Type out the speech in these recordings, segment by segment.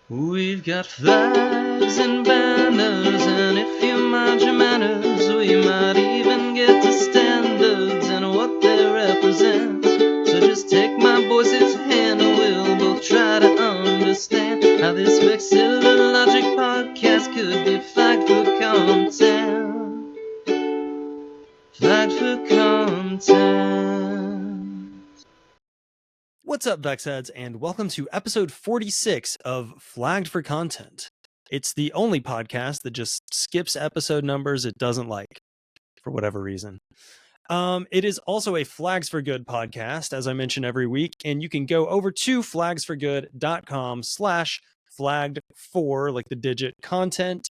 We've got flags and banners, and if you mind your manners, we might even get to standards and what they represent. So just take my voice's hand and we'll both try to understand how this Vexillology podcast could be flagged for content. Flagged for content. What's up, VexHeads, and welcome to episode 46 of Flagged for Content. It's the only podcast that just skips episode numbers it doesn't like, for whatever reason. It is also a Flags for Good podcast, as I mention every week, and you can go over to flagsforgood.com/flagged4, like the digit content.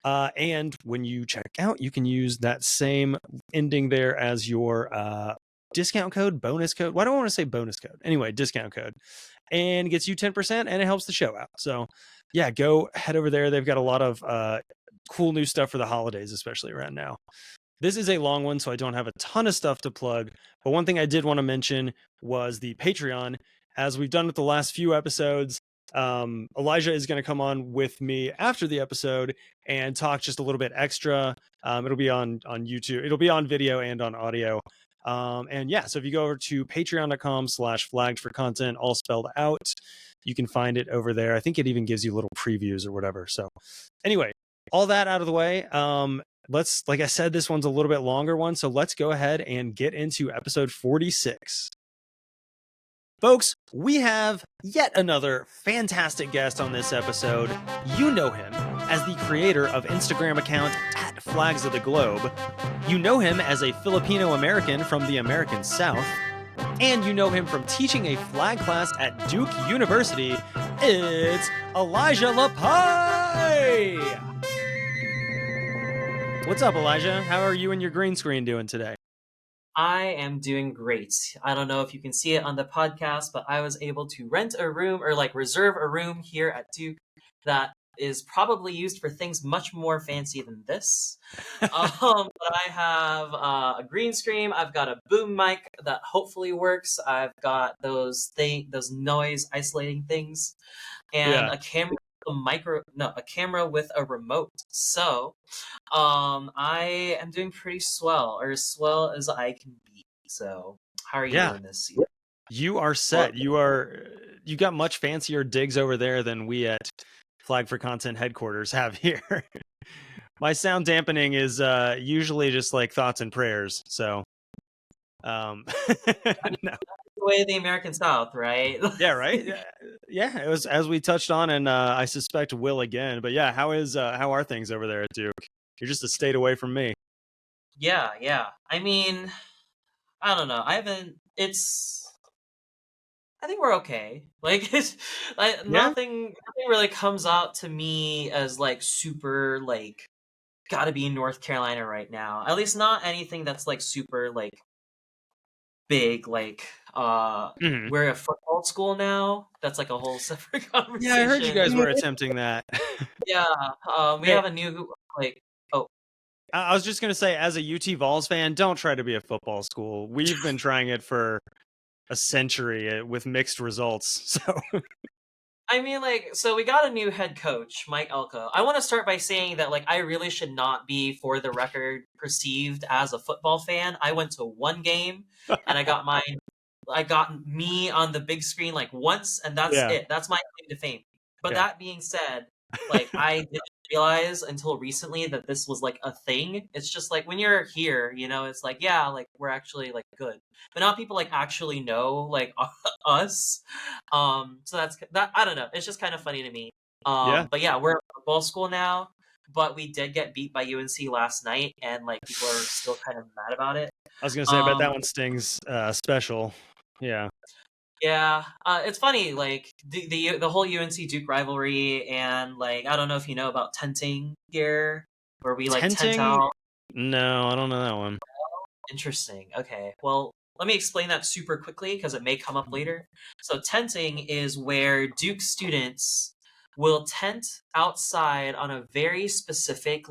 And when you check out, you can use that same ending there as your discount code, bonus code. Why do I want to say bonus code? Anyway, discount code. And gets you 10% and it helps the show out. So yeah, go head over there. They've got a lot of cool new stuff for the holidays, especially right now. This is a long one, so I don't have a ton of stuff to plug. But one thing I did want to mention was the Patreon. As we've done with the last few episodes, Elijah is going to come on with me after the episode and talk just a little bit extra. It'll be on YouTube. It'll be on video and on audio. And yeah, so if you go over to patreon.com/flagged for content, all spelled out, you can find it over there. I think it even gives you little previews or whatever. So anyway, all that out of the way. Like I said, this one's a little bit longer one. So let's go ahead and get into episode 46. Folks, we have yet another fantastic guest on this episode. You know him as the creator of Instagram account @Flags of the Globe. You know him as a Filipino-American from the American South. And you know him from teaching a flag class at Duke University. It's Elaijah Lapay! What's up, Elijah? How are you and your green screen doing today? I am doing great. I don't know if you can see it on the podcast, but I was able to rent a room or reserve a room here at Duke that is probably used for things much more fancy than this. But I have a green screen. I've got a boom mic that hopefully works. I've got those noise isolating things, and a camera. A camera with a remote. So, I am doing pretty swell, or as swell as I can be. So, how are you doing this season? You are set. You got much fancier digs over there than we at Flag for Content headquarters have here. My sound dampening is usually just like thoughts and prayers. So, no. The way of the American South, right? Yeah, right. Yeah, it was as we touched on, and I suspect will again. But yeah, how are things over there at Duke? You're just a state away from me. Yeah. I mean, I don't know. I think we're okay. Nothing really comes out to me as super gotta be in North Carolina right now. At least not anything that's super big. We're a football school now. That's a whole separate conversation. Yeah, I heard you guys were attempting that. Yeah, we have a new I was just gonna say, as a UT Vols fan, don't try to be a football school. We've been trying it for a century with mixed results. So, I mean, so we got a new head coach, Mike Elko. I want to start by saying that, I really should not be, for the record, perceived as a football fan. I went to one game, and I got me on the big screen, once, and that's it. That's my claim to fame. But that being said, I didn't realize until recently that this was, a thing. It's just, when you're here, it's we're actually, good. But now people, actually know, us. So that's that. I don't know. It's just kind of funny to me. But yeah, we're a football school now. But we did get beat by UNC last night, and people are still kind of mad about it. I was gonna say, I bet that one stings special. Yeah. Yeah, it's funny, the whole UNC Duke rivalry, and I don't know if you know about tenting here, where we tent out. No, I don't know that one. Interesting. Okay, well, let me explain that super quickly because it may come up later. So tenting is where Duke students will tent outside on a very specific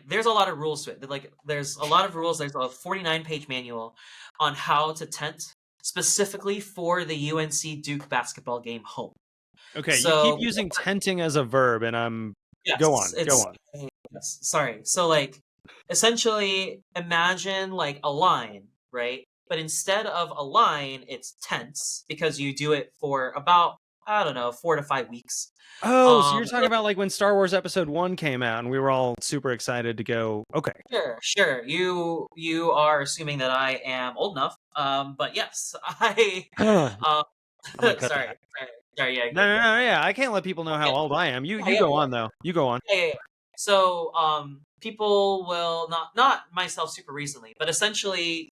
there's a lot of rules to it. There's a lot of rules. There's a 49-page manual on how to tent specifically for the UNC Duke basketball game home. Okay, you keep So using tenting as a verb, and I'm go yes, on, go it's on. yes. Sorry. So like, essentially, imagine like a line, right? But instead of a line, it's tense because you do it for about, I don't know, 4 to 5 weeks. Oh, so you're Um, talking about like when Star Wars Episode 1 came out, and we were all super excited to go. Okay. sure. You are assuming that I am old enough. But yes, I. I'm Um, gonna cut sorry, that. sorry. Yeah, No, good, no, good. no, yeah, I can't let people know how Okay. old I am. You, Yeah, you yeah, go on though. You go on. yeah. So, people will not myself super recently, but essentially,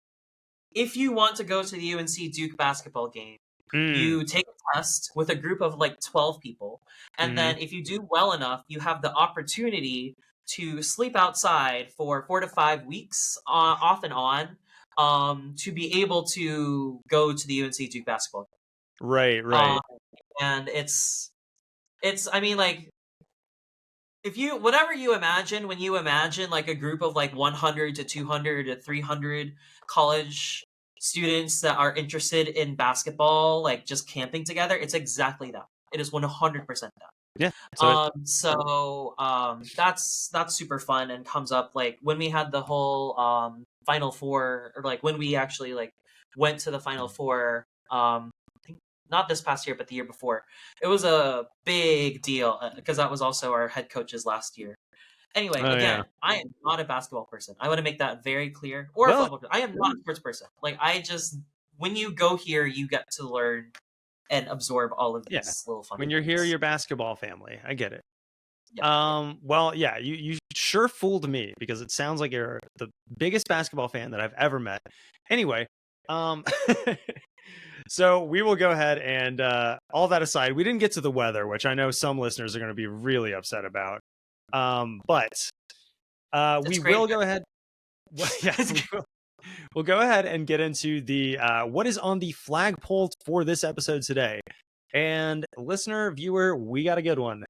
if you want to go to the UNC Duke basketball game, Mm, you take a test with a group of like 12 people, and hmm. then if you do well enough, you have the opportunity to sleep outside for 4 to 5 weeks, off and on, to be able to go to the UNC Duke basketball Right, game. right. And I mean, like, if you whatever you imagine when you imagine like a group of like 100 to 200 to 300 college students that are interested in basketball, like just camping together, it's exactly that. It is 100% that. Yeah. So That's super fun and comes up like when we had the whole Final Four, or like when we actually like went to the Final Four, I think not this past year but the year before. It was a big deal because that was also our head coach's last year. Anyway, oh yeah. again, I am not a basketball person. I want to make that very clear. Or a Well, football person. I am not a sports person. Like, I just, when you go here, you get to learn and absorb all of yeah. these little fun When you're here, things. you're basketball family. I get it. Yeah. Well, yeah, you sure fooled me because it sounds like you're the biggest basketball fan that I've ever met. Anyway, um so we will go ahead and all that aside, we didn't get to the weather, which I know some listeners are going to be really upset about. But we It's great. will go ahead. Well, yeah, we'll go ahead and get into the what is on the flagpole for this episode today. And listener, viewer, we got a good one.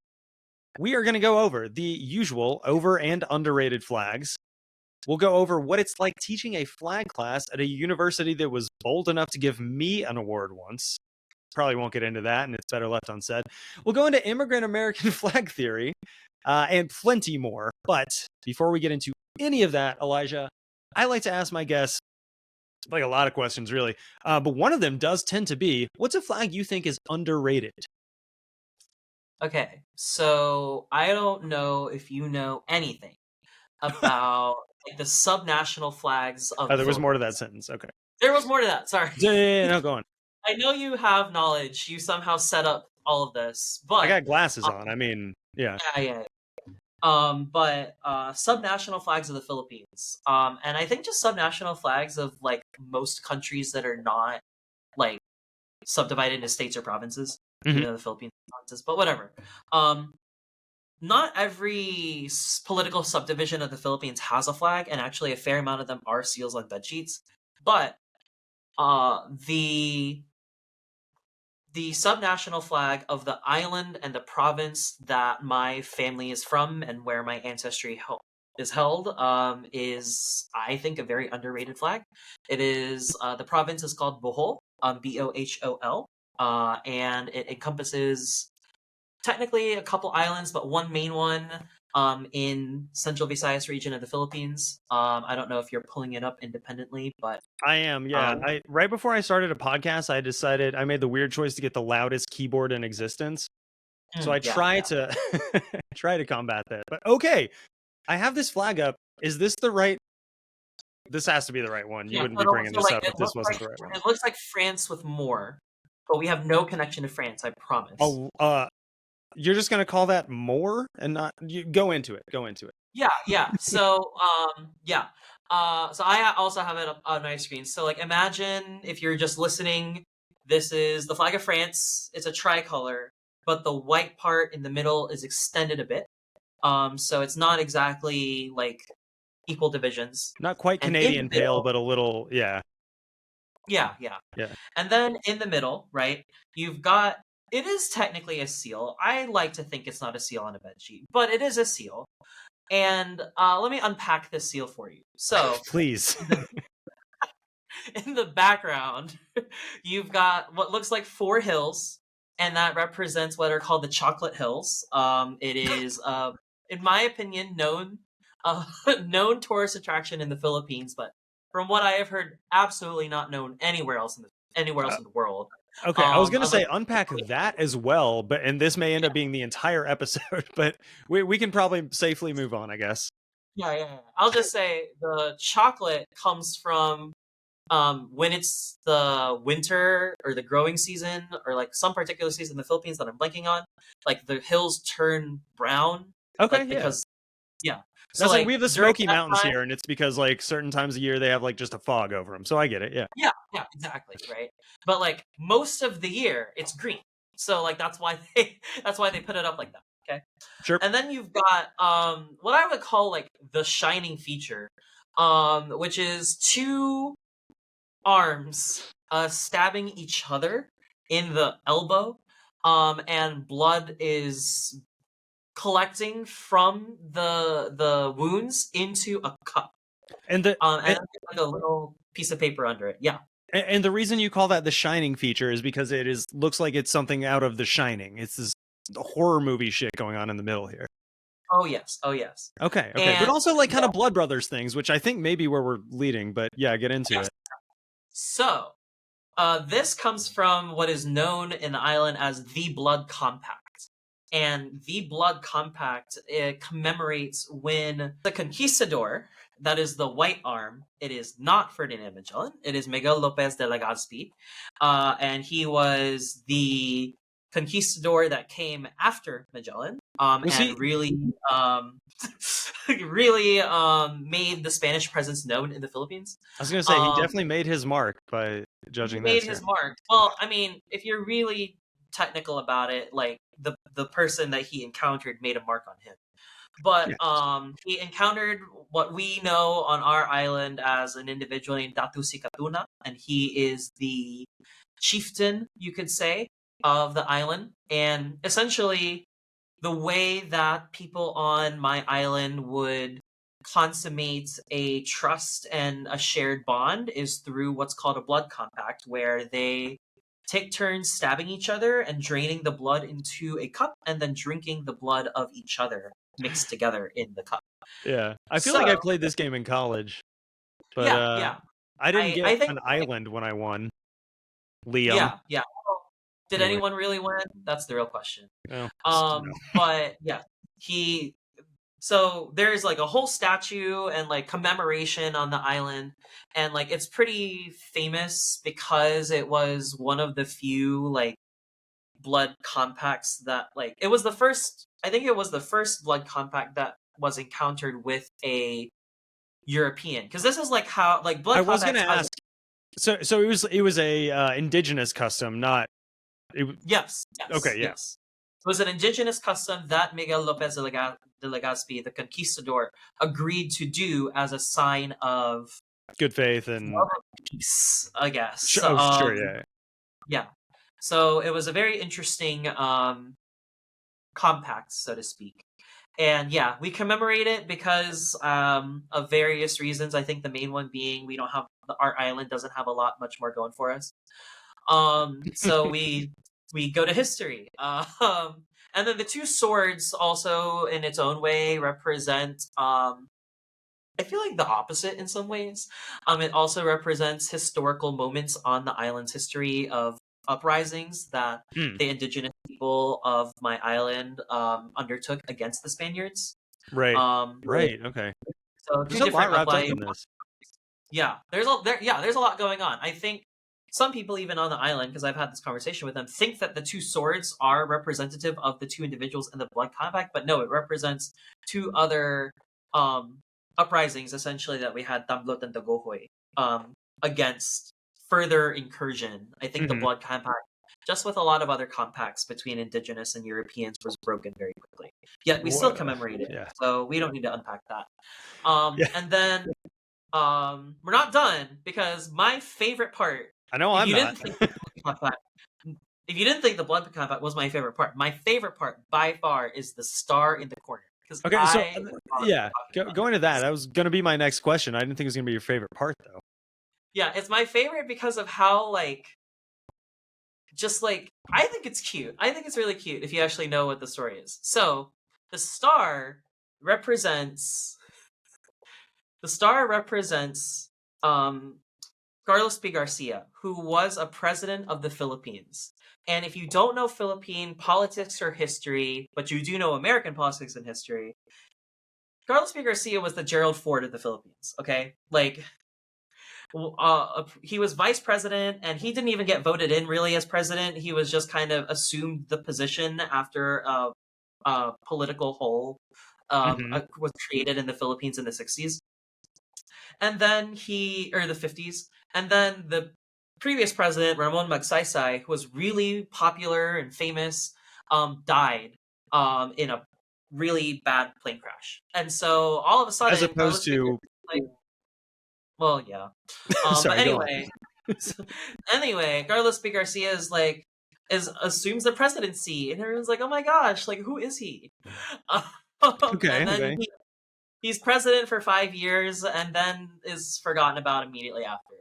We are going to go over the usual over and underrated flags. We'll go over what it's like teaching a flag class at a university that was bold enough to give me an award once. Probably won't get into that, and it's better left unsaid. We'll go into immigrant American flag theory and plenty more. But before we get into any of that, Elijah, I like to ask my guests like a lot of questions, really. But one of them does tend to be, what's a flag you think is underrated? Okay, so I don't know if you know anything about like the subnational flags of Oh, the there was more to that Philippines. sentence. Okay. There was more to that. Sorry. Yeah, no, go on. I know you have knowledge. You somehow set up all of this, I but got glasses on. I mean, yeah. yeah. But subnational flags of the Philippines. And I think just subnational flags of like most countries that are not like subdivided into states or provinces. Mhm. You know, the Philippines provinces, but whatever. Not every political subdivision of the Philippines has a flag, and actually a fair amount of them are seals on bed sheets. But the subnational flag of the island and the province that my family is from and where my ancestry is held, is, I think, a very underrated flag. It is the province is called Bohol, Bohol, and it encompasses technically a couple islands, but one main one in Central Visayas region of the Philippines. I don't know if you're pulling it up independently, but I am, yeah. I right before I started a podcast, I made the weird choice to get the loudest keyboard in existence. So I try to try to combat that. But okay, I have this flag up. Is this the right? This has to be the right one. You wouldn't be bringing this up if this wasn't the right one. It looks like France with more, but we have no connection to France. I promise. Oh, you're just gonna call that more and not you go into it. Go into it. Yeah. So, so I also have it up on my screen. So, like, imagine if you're just listening. This is the flag of France. It's a tricolor, but the white part in the middle is extended a bit. So it's not exactly like equal divisions. Not quite And Canadian pale, but a little, yeah. Yeah. Yeah. And then in the middle, right, you've got, it is technically a seal. I like to think it's not a seal on a bed sheet, but it is a seal. And let me unpack this seal for you. So, please. in the background, you've got what looks like 4 hills. and that represents what are called the Chocolate Hills. It is, in my opinion, known tourist attraction in the Philippines, but from what I have heard, absolutely not known anywhere else in the world. Okay, I was gonna Of a- say unpack that as well, and this may end up being the entire episode, but we can probably safely move on, I guess. Yeah. I'll just say the chocolate comes from when it's the winter or the growing season or like some particular season in the Philippines that I'm blanking on, like the hills turn brown. Okay, like, because yeah. So That's like like we have the during Smoky that Mountains time, here, and it's because like certain times of year they have like just a fog over them. So I get it. Yeah. yeah, exactly, right. But like most of the year it's green. So like that's why they put it up like that. Okay. Sure. And then you've got what I would call like the shining feature, which is two arms stabbing each other in the elbow, and blood is collecting from the wounds into a cup, And the and like a little piece of paper under it. Yeah. and the reason you call that the Shining feature is because it looks like it's something out of The Shining. It's this horror movie shit going on in the middle here. Oh yes. Okay, but And also like kind of Blood Brothers things, which I think maybe where we're leading. But yeah, get into it. So, this comes from what is known in the island as the Blood Compact. And the Blood Compact, it commemorates when the conquistador, that is the white arm, it is not Ferdinand Magellan, it is Miguel Lopez de Legazpi, and he was the conquistador that came after Magellan, really made the Spanish presence known in the Philippines. I was gonna say he definitely made his mark by judging Made this. his mark. Well, I mean, if you're really technical about it, like the person that he encountered made a mark on him. But he encountered what we know on our island as an individual named Datu Sikatuna, and he is the chieftain, you could say, of the island. And essentially, the way that people on my island would consummate a trust and a shared bond is through what's called a blood compact, where they take turns stabbing each other and draining the blood into a cup and then drinking the blood of each other mixed together in the cup. Yeah, I feel like I played this game in college, but yeah. I didn't I get think, an island when I won. Liam. Yeah. Did anyone really win? That's the real question. No. But yeah, so there's like a whole statue and like commemoration on the island, and like it's pretty famous because it was one of the few like blood compacts that like it was the first blood compact that was encountered with a European, because this is like how like blood. I was going to ask. So it was a indigenous custom, not. Yes. Okay. Yeah. Yes. It was an indigenous custom that Miguel Lopez de Legazpi, the conquistador, agreed to do as a sign of good faith and peace, I guess. Sure, yeah. Yeah. So it was a very interesting compact, so to speak. And yeah, we commemorate it because of various reasons. I think the main one being our island doesn't have much more going for us. So we go to history. And then the two swords also in its own way represent I feel like the opposite in some ways. It also represents historical moments on the island's history of uprisings that the indigenous people of my island undertook against the Spaniards. Right. Right. Okay. So there's a lot wrapped up in this. Yeah, there's a lot going on. I think some people, even on the island, because I've had this conversation with them, think that the two swords are representative of the two individuals in the blood compact, but no, it represents two other uprisings, essentially, that we had, Tamblot and Dagohoy, against further incursion. I think the blood compact, just with a lot of other compacts between indigenous and Europeans, was broken very quickly. Yet we still commemorate it, so we don't need to unpack that. And then we're not done, because my favorite part. I know I'm not. If you didn't think the blood compact was my favorite part, my favorite part by far is the star in the corner. Okay, going to that was going to be my next question. I didn't think it was going to be your favorite part, though. Yeah, it's my favorite because of how like just like, I think it's cute. I think it's really cute if you actually know what the story is. So the star represents um Carlos P. Garcia, who was a president of the Philippines. And if you don't know Philippine politics or history, but you do know American politics and history, Carlos P. Garcia was the Gerald Ford of the Philippines, okay? Like, he was vice president, and he didn't even get voted in really as president. He was just kind of assumed the position after a political hole was created in the Philippines in the 60s. And then the 50s. And then the previous president, Ramon Magsaysay, who was really popular and famous, died in a really bad plane crash. And so all of a sudden, as opposed to, well, yeah. sorry, but anyway, Carlos P. Garcia assumes the presidency, and everyone's like, "Oh my gosh, like, who is he?" Okay, and then okay. he's president for 5 years, and then is forgotten about immediately after,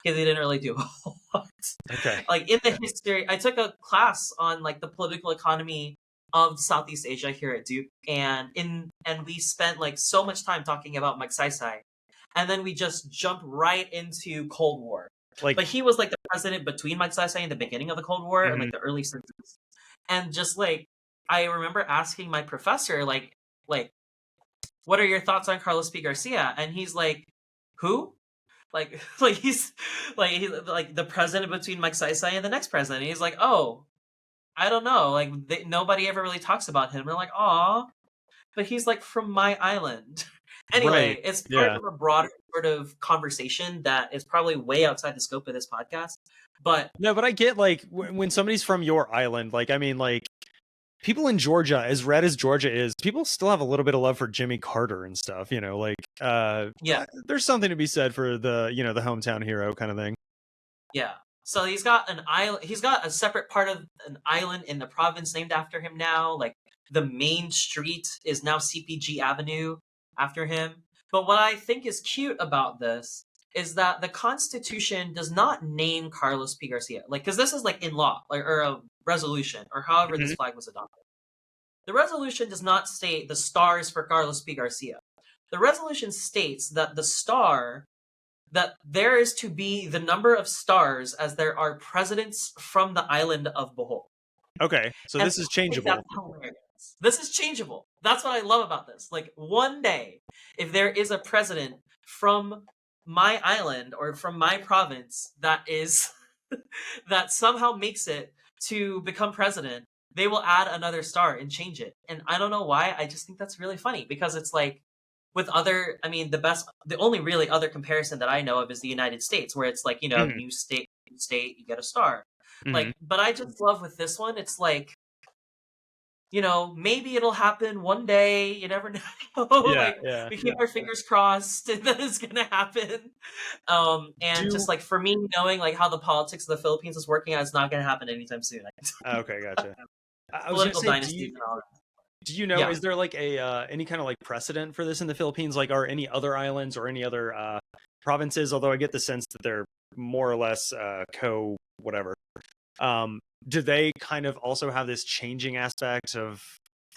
because he didn't really do a whole lot. Okay. Like, in the history, I took a class on like the political economy of Southeast Asia here at Duke, and we spent like so much time talking about Magsaysay, and then we just jumped right into Cold War. Like, but he was like the president between Magsaysay and the beginning of the Cold War, in like the early 60s. And just like, I remember asking my professor, like, what are your thoughts on Carlos P. Garcia? And he's like, who? Like he's like the president between Magsaysay and the next president. And he's like, oh, I don't know. Like, nobody ever really talks about him. We're like, aw, but he's like from my island. Anyway, right. it's part of a broader sort of conversation that is probably way outside the scope of this podcast. But no, but I get, like, when somebody's from your island, like, I mean, like, people in Georgia, as red as Georgia is, people still have a little bit of love for Jimmy Carter and stuff, you know, like, yeah, there's something to be said for the, you know, the hometown hero kind of thing. Yeah. So he's got an island. He's got a separate part of an island in the province named after him now. Like, the main street is now CPG Avenue after him. But what I think is cute about this is that the Constitution does not name Carlos P. Garcia. Like, because this is like in law, like, or a resolution, or however this flag was adopted. The resolution does not state the stars for Carlos P. Garcia. The resolution states that that there is to be the number of stars as there are presidents from the island of Bohol. Okay, so this is changeable. This is changeable. That's what I love about this. Like, one day, if there is a president from my island or from my province that is that somehow makes it to become president, they will add another star and change it. And I don't know why. I just think that's really funny, because it's like, with other, I mean, the only really other comparison that I know of is the United States, where it's like, you know, new state, you get a star. Like, but I just love with this one, it's like, you know, maybe it'll happen one day. You never know. We keep our fingers crossed that it's gonna happen. And just like, for me, knowing like how the politics of the Philippines is working out, it's not gonna happen anytime soon. Okay, gotcha. Political dynasties and all that. Do you know, is there like any kind of like precedent for this in the Philippines? Like, are any other islands or any other provinces, although I get the sense that they're more or less whatever, do they kind of also have this changing aspect of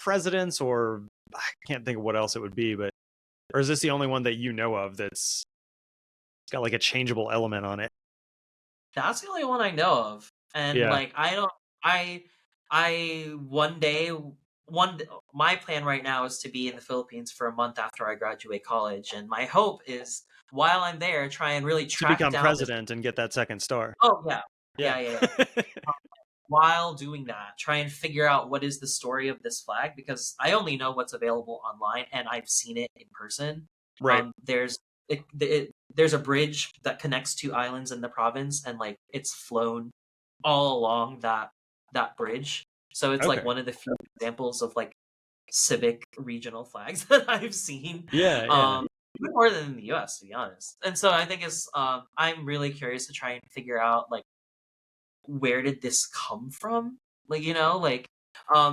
presidents, or I can't think of what else it would be, but, or is this the only one that you know of that's got like a changeable element on it? That's the only one I know of. And like, my plan right now is to be in the Philippines for a month after I graduate college, and my hope is, while I'm there, try and really track down to become president and get that second star. Oh yeah. While doing that, try and figure out what is the story of this flag, because I only know what's available online, and I've seen it in person. Right. There's a bridge that connects two islands in the province, and like, it's flown all along that bridge. So it's like one of the few examples of like civic regional flags that I've seen. Yeah. Even more than in the US, to be honest. And so I think I'm really curious to try and figure out, like, where did this come from? Like, you know, like,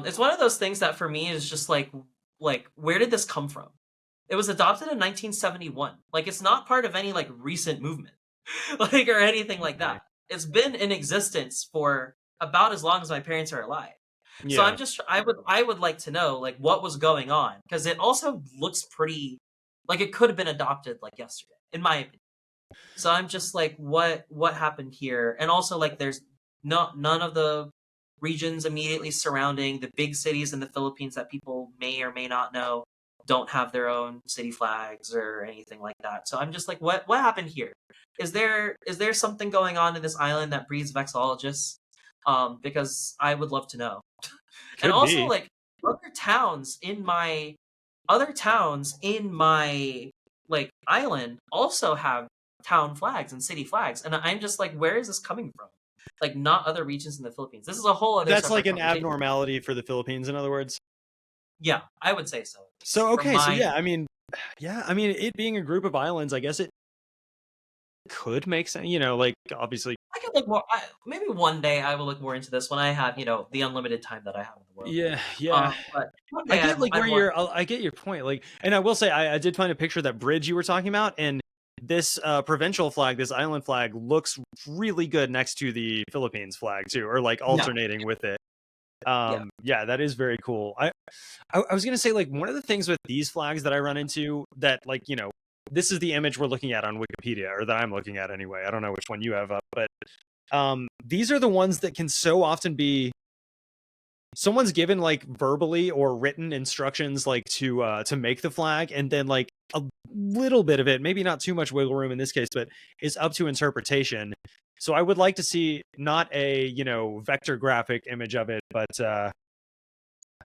it's one of those things that for me is just like, where did this come from? It was adopted in 1971. Like, it's not part of any like recent movement, like, or anything like that. It's been in existence for about as long as my parents are alive. Yeah. So I'm just I would like to know like what was going on, because it also looks pretty like it could have been adopted like yesterday, in my opinion. So I'm just like, what happened here? And also like there's none of the regions immediately surrounding the big cities in the Philippines that people may or may not know don't have their own city flags or anything like that. So I'm just like, what happened here? Is there something going on in this island that breeds vexillologists? Because I would love to know. And Could also be. like other towns in my like island also have town flags and city flags, and I'm just like, where is this coming from? Like, not other regions in the Philippines. This is a whole other. That's like separate an conversation. abnormality for the Philippines, in other words. Yeah, I would say so. So okay, so my- yeah, I mean, it being a group of islands, I guess it could make sense. You know, like obviously, I could look more. Maybe one day I will look more into this when I have the unlimited time that I have in the world. yeah. But one I day get like I'd where want- I get your point. Like, and I will say, I did find a picture of that bridge you were talking about, and this provincial flag, this island flag, looks really good next to the Philippines flag too, or like alternating with it. Yeah, that is very cool. I was gonna say, like, one of the things with these flags that I run into that, like, you know, this is the image we're looking at on Wikipedia, or that I'm looking at anyway. I don't know which one you have up, but these are the ones that can so often be someone's given like verbally or written instructions like to make the flag, and then like a little bit of it, maybe not too much wiggle room in this case, but is up to interpretation. So I would like to see not a, you know, vector graphic image of it, but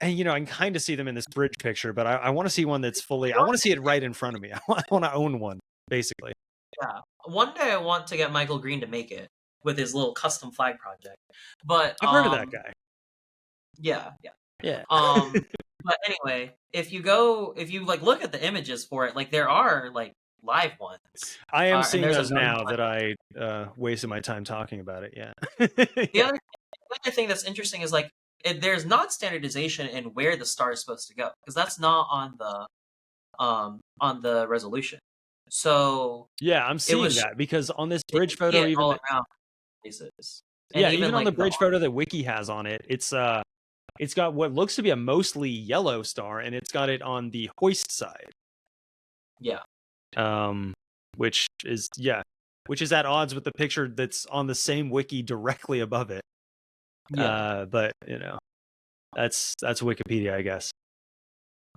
and you know, I can kind of see them in this bridge picture, but I want to see one that's fully, I want to see it right in front of me. I want to own one, basically. Yeah, one day I want to get Michael Green to make it with his little custom flag project. But I've heard of that guy. Yeah. Yeah. But anyway, if you like look at the images for it, like there are like live ones. I am seeing there's those another now one. that I wasted my time talking about it. Yeah. The other thing that's interesting is like there's not standardization in where the star is supposed to go, because that's not on the resolution. So yeah, I'm seeing that because on this bridge photo, even all around places. And yeah, even on like the bridge photo that Wiki has on it, it's got what looks to be a mostly yellow star, and it's got it on the hoist side. Yeah. Which is at odds with the picture that's on the same wiki directly above it. Yeah. But you know, that's Wikipedia, I guess.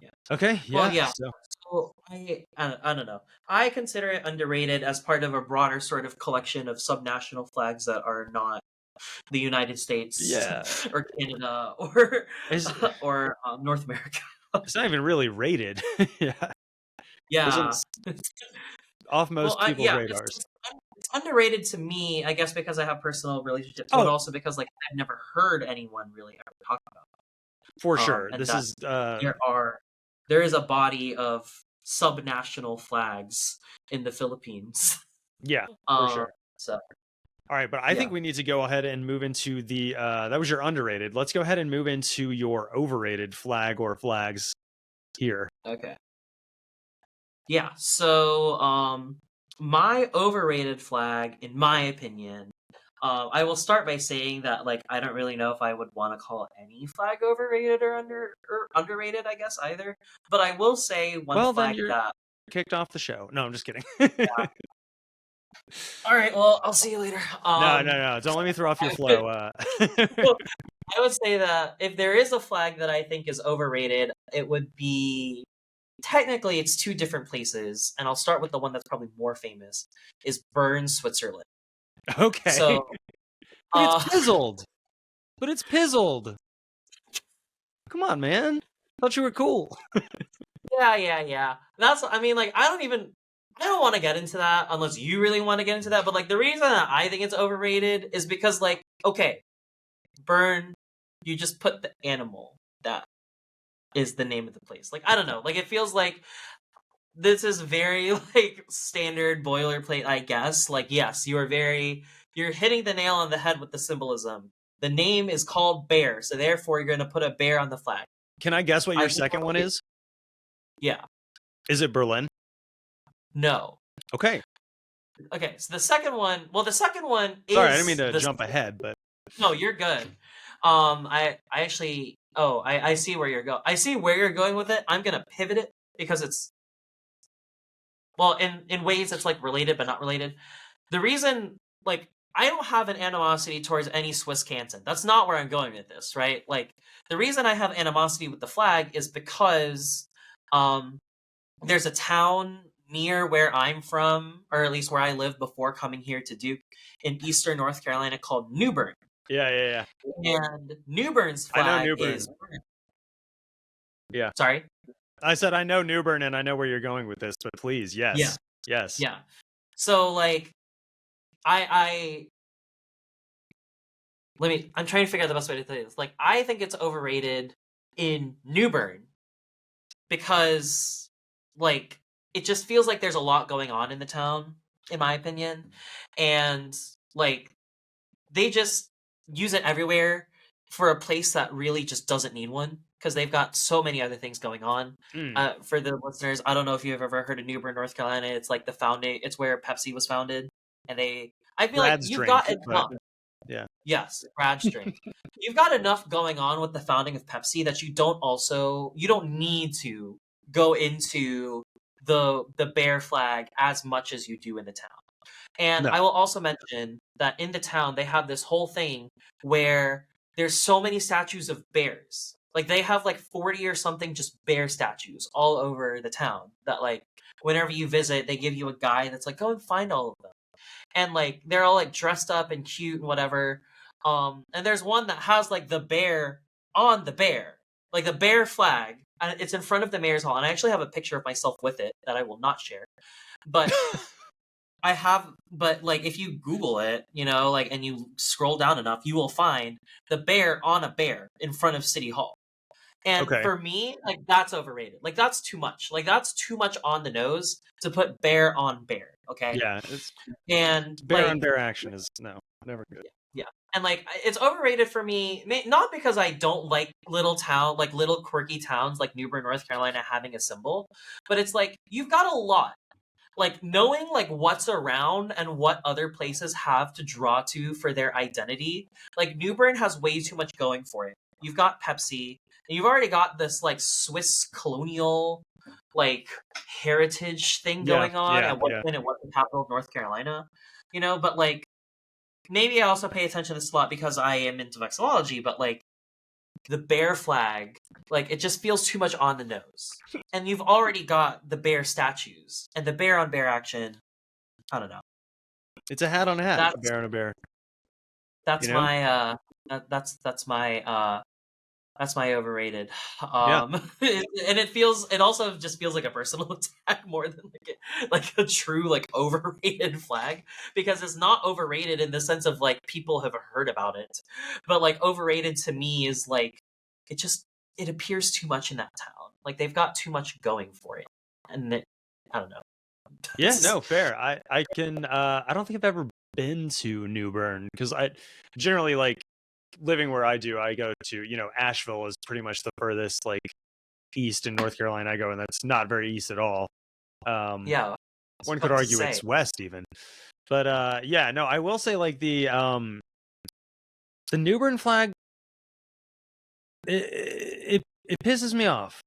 Yeah. Okay. Yeah. Well, yeah. So So I don't know. I consider it underrated as part of a broader sort of collection of subnational flags that are not the United States, or Canada, or North America. It's not even really rated. Yeah. Off most people's radars. It's underrated to me, I guess, because I have personal relationships, but also because like I've never heard anyone really ever talk about it. For sure. And this is there is a body of subnational flags in the Philippines. Yeah, for sure. So all right, but I think we need to go ahead and move into the that was your underrated. Let's go ahead and move into your overrated flag or flags here. Okay. Yeah, so my overrated flag, in my opinion, I will start by saying that like I don't really know if I would want to call any flag overrated or underrated, I guess, either. But I will say one flag that kicked off the show. No, I'm just kidding. Yeah. All right, well, I'll see you later. No. Don't let me throw off your flow. I would say that if there is a flag that I think is overrated, it would be, technically it's two different places, and I'll start with the one that's probably more famous, is Bern, Switzerland. Okay. So, but it's pizzled. But it's pizzled. Come on, man. Thought you were cool. Yeah. I mean, like, I don't want to get into that unless you really want to get into that. But like, the reason that I think it's overrated is because, like, okay, Bern, you just put the animal that is the name of the place. Like, I don't know. Like, it feels like this is very like standard boilerplate, I guess. Like, yes, you're hitting the nail on the head with the symbolism. The name is called Bear, so therefore you're going to put a bear on the flag. Can I guess what your second one is? Yeah. Is it Berlin? No. Okay. So the second one is... Sorry, I didn't mean to jump ahead, but... No, you're good. I actually. Oh, I see where you're going. I see where you're going with it. I'm gonna pivot it because it's well, in ways it's like related but not related. The reason, like, I don't have an animosity towards any Swiss canton. That's not where I'm going with this, right? Like, the reason I have animosity with the flag is because there's a town near where I'm from, or at least where I lived before coming here to Duke, in eastern North Carolina called New Bern. Yeah. And New Bern's I know flag New Bern. is. Yeah. Sorry? I said I know New Bern and I know where you're going with this, but please, yes. Yeah. Yes. Yeah. So, like, I'm trying to figure out the best way to say this. Like, I think it's overrated in New Bern because, like, it just feels like there's a lot going on in the town, in my opinion. And, like, they just use it everywhere for a place that really just doesn't need one because they've got so many other things going on. For the listeners, I don't know if you've ever heard of New Bern, North Carolina. It's like it's where Pepsi was founded, and I feel Brad's like you've drink, got but- enough. Yeah. Yes, Brad's drink. You've got enough going on with the founding of Pepsi that you don't need to go into the bear flag as much as you do in the town. And No. I will also mention that in the town, they have this whole thing where there's so many statues of bears. Like, they have like 40 or something just bear statues all over the town that, like, whenever you visit, they give you a guide that's like, go and find all of them. And, like, they're all like dressed up and cute and whatever. And there's one that has like the bear on the bear, like the bear flag. And it's in front of the mayor's hall. And I actually have a picture of myself with it that I will not share. But but like, if you Google it, like, and you scroll down enough, you will find the bear on a bear in front of City Hall. And Okay. for me, like, that's overrated. Like, that's too much. Like, that's too much on the nose to put bear on bear. Okay. Yeah. And Bear like, on bear action is never good. Yeah. And like, it's overrated for me, not because I don't like little quirky towns like New Bern, North Carolina having a symbol, but it's like, you've got a lot. Like, knowing like what's around and what other places have to draw to for their identity. Like, New Bern has way too much going for it. You've got Pepsi, and you've already got this like Swiss colonial like heritage thing going on at what point it was the capital of North Carolina. But like, maybe I also pay attention to this a lot because I am into Vexillology, but like, the bear flag, like, it just feels too much on the nose. And you've already got the bear statues and the bear on bear action. I don't know. It's a hat on a hat. A bear on a bear. That's my that's my overrated. And it also just feels like a personal attack more than like a true like overrated flag, because it's not overrated in the sense of like people have heard about it, but like overrated to me is like it appears too much in that town. Like, they've got too much going for it, and I don't know. Yeah, no, fair. I can I don't think I've ever been to New Bern because I generally like living where I do. I go to Asheville is pretty much the furthest like east in North Carolina I go, and that's not very east at all. Yeah, one could argue it's west even, but yeah, no, I will say like the New Bern flag, it pisses me off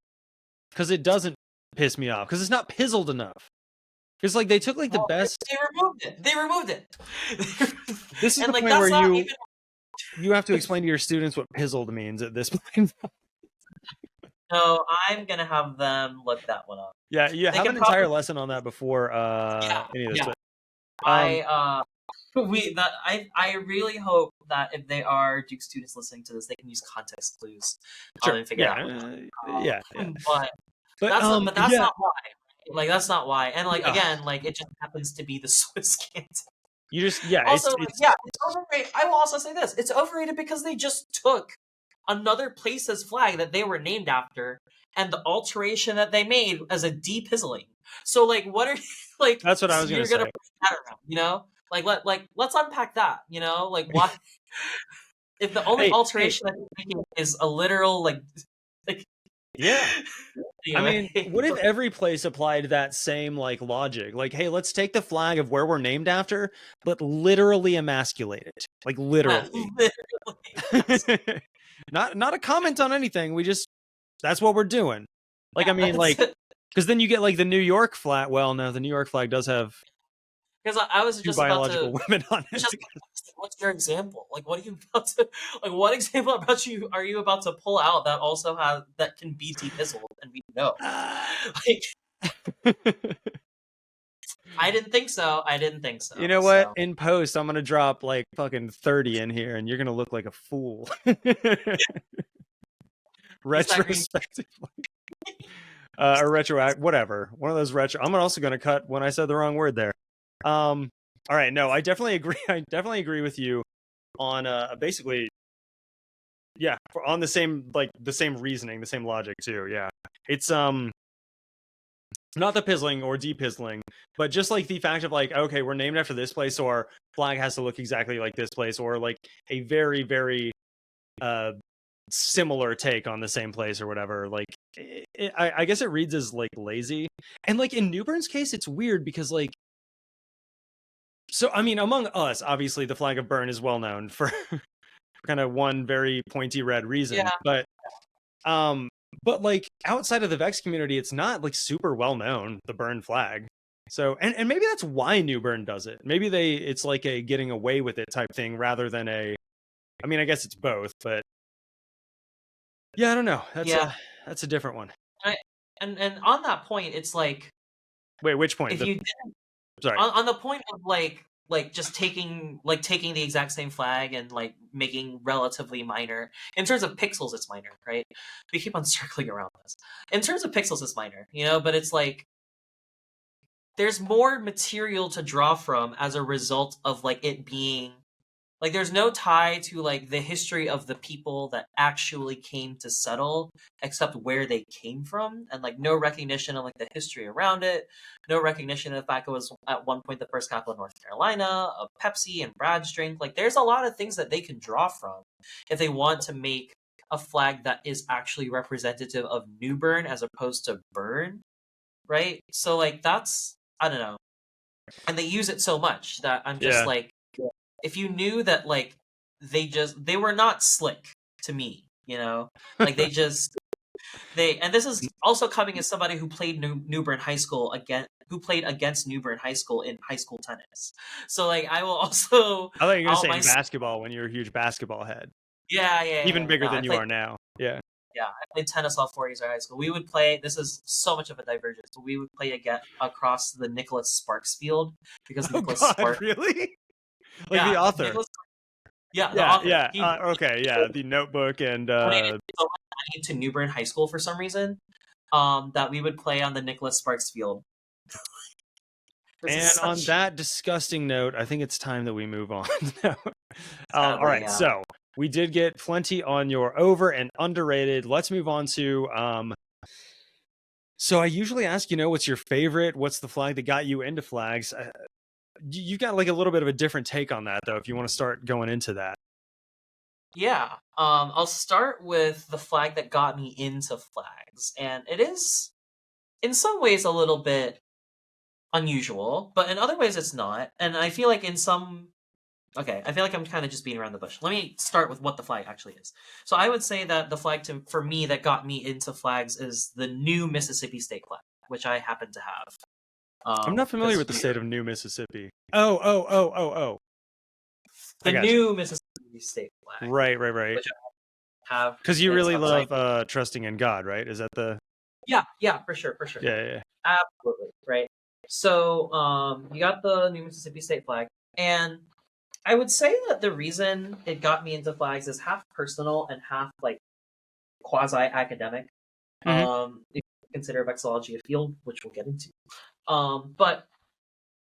because it doesn't piss me off because it's not pizzled enough. Because like they took like the best. They removed it. This is the point where you have to explain to your students what pizzled means at this point. No, I'm gonna have them look that one up. Yeah, you have an entire lesson on that before any of this. Yeah. But, I really hope that if they are Duke students listening to this, they can use context clues and figure it out. Yeah. But that's not why. Like, that's not why. And like, again, like, it just happens to be the Swiss canton. You just Also, it's overrated. I will also say this: it's overrated because they just took another place's flag that they were named after, and the alteration that they made as a depizzling. So like, what are like? That's what I was going to say. Bring that around, let's unpack that. Like, why? If the only alteration that you're making is a literal like Yeah. I Anyway. mean, what if every place applied that same like logic? Like, hey, let's take the flag of where we're named after, but literally emasculate it. Like literally. Not a comment on anything. We just that's what we're doing. Like, I mean, like, because then you get like the New York flag. Well, no, the New York flag does have because I was two just about biological to. women on it. Just, what's your example? Like, what are you about to? Like, what example about you are you about to pull out that also has that can be depizzled and we know? Like, I didn't think so. I didn't think so. You know what? So. In post, I'm gonna drop like fucking 30 in here, and you're gonna look like a fool. Retrospectively. Or retroact, whatever. One of those retro. I'm also gonna cut when I said the wrong word there. All right, no, I definitely agree. I definitely agree with you on basically, yeah, on the same reasoning, the same logic too. Yeah, it's not the pizzling or depizzling, but just like the fact of like, okay, we're named after this place, so our flag has to look exactly like this place, or like a very, very similar take on the same place or whatever. Like, I guess it reads as like lazy. And like in Newburn's case, it's weird because like, so I mean, among us, obviously the flag of Bern is well known for kind of one very pointy red reason. Yeah. But like outside of the Vex community, it's not like super well known, the Bern flag. So and maybe that's why New Bern does it. Maybe it's like a getting away with it type thing rather than a, I mean, I guess it's both, but yeah, I don't know. That's a different one. And on that point, it's like, wait, which point? If you didn't, sorry, on the point of like just taking the exact same flag and like making relatively minor in terms of pixels, it's minor, right? We keep on circling around this. In terms of pixels, it's minor, but it's like there's more material to draw from as a result of like it being like there's no tie to like the history of the people that actually came to settle except where they came from, and like no recognition of like the history around it, no recognition of the fact it was at one point the first capital of North Carolina, of Pepsi and Brad's drink. Like there's a lot of things that they can draw from if they want to make a flag that is actually representative of New Bern as opposed to Bern, right? So like that's, I don't know, and they use it so much that I'm just like, if you knew that like they were not slick to me, like they and this is also coming as somebody who played New Bern High School against New Bern High School in high school tennis. So like I will also, I thought you were gonna say basketball when you were a huge basketball head. Yeah. Even bigger than you are now. Yeah. Yeah, I played tennis all 4 years of high school. We would play. This is so much of a divergence. But we would play across the Nicholas Sparks field because Nicholas Sparks. Really? Like the author. The author. Yeah. Okay, yeah, the Notebook and donated so much money to New Bern High School for some reason. That we would play on the Nicholas Sparks field. And on that disgusting note, I think it's time that we move on. All right, so we did get plenty on your over and underrated. Let's move on to so I usually ask, what's your favorite? What's the flag that got you into flags? You got like a little bit of a different take on that, though, if you want to start going into that. Yeah. I'll start with the flag that got me into flags. And it is, in some ways, a little bit unusual, but in other ways, it's not. And I feel like I feel like I'm kind of just beating around the bush. Let me start with what the flag actually is. So I would say that the flag for me that got me into flags is the new Mississippi state flag, which I happen to have. I'm not familiar with the state of New Mississippi. Oh. The new Mississippi state flag. Right. Which I have. Because you really love trusting in God, right? Is that the... Yeah, for sure. Yeah. Absolutely, right? So you got the new Mississippi state flag, and I would say that the reason it got me into flags is half personal and half like quasi-academic. Mm-hmm. If you consider Vexillology a field, which we'll get into. But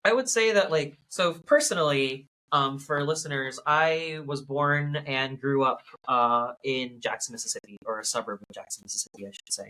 I would say that like, so personally, for listeners, I was born and grew up in Jackson, Mississippi, or a suburb of Jackson, Mississippi, I should say.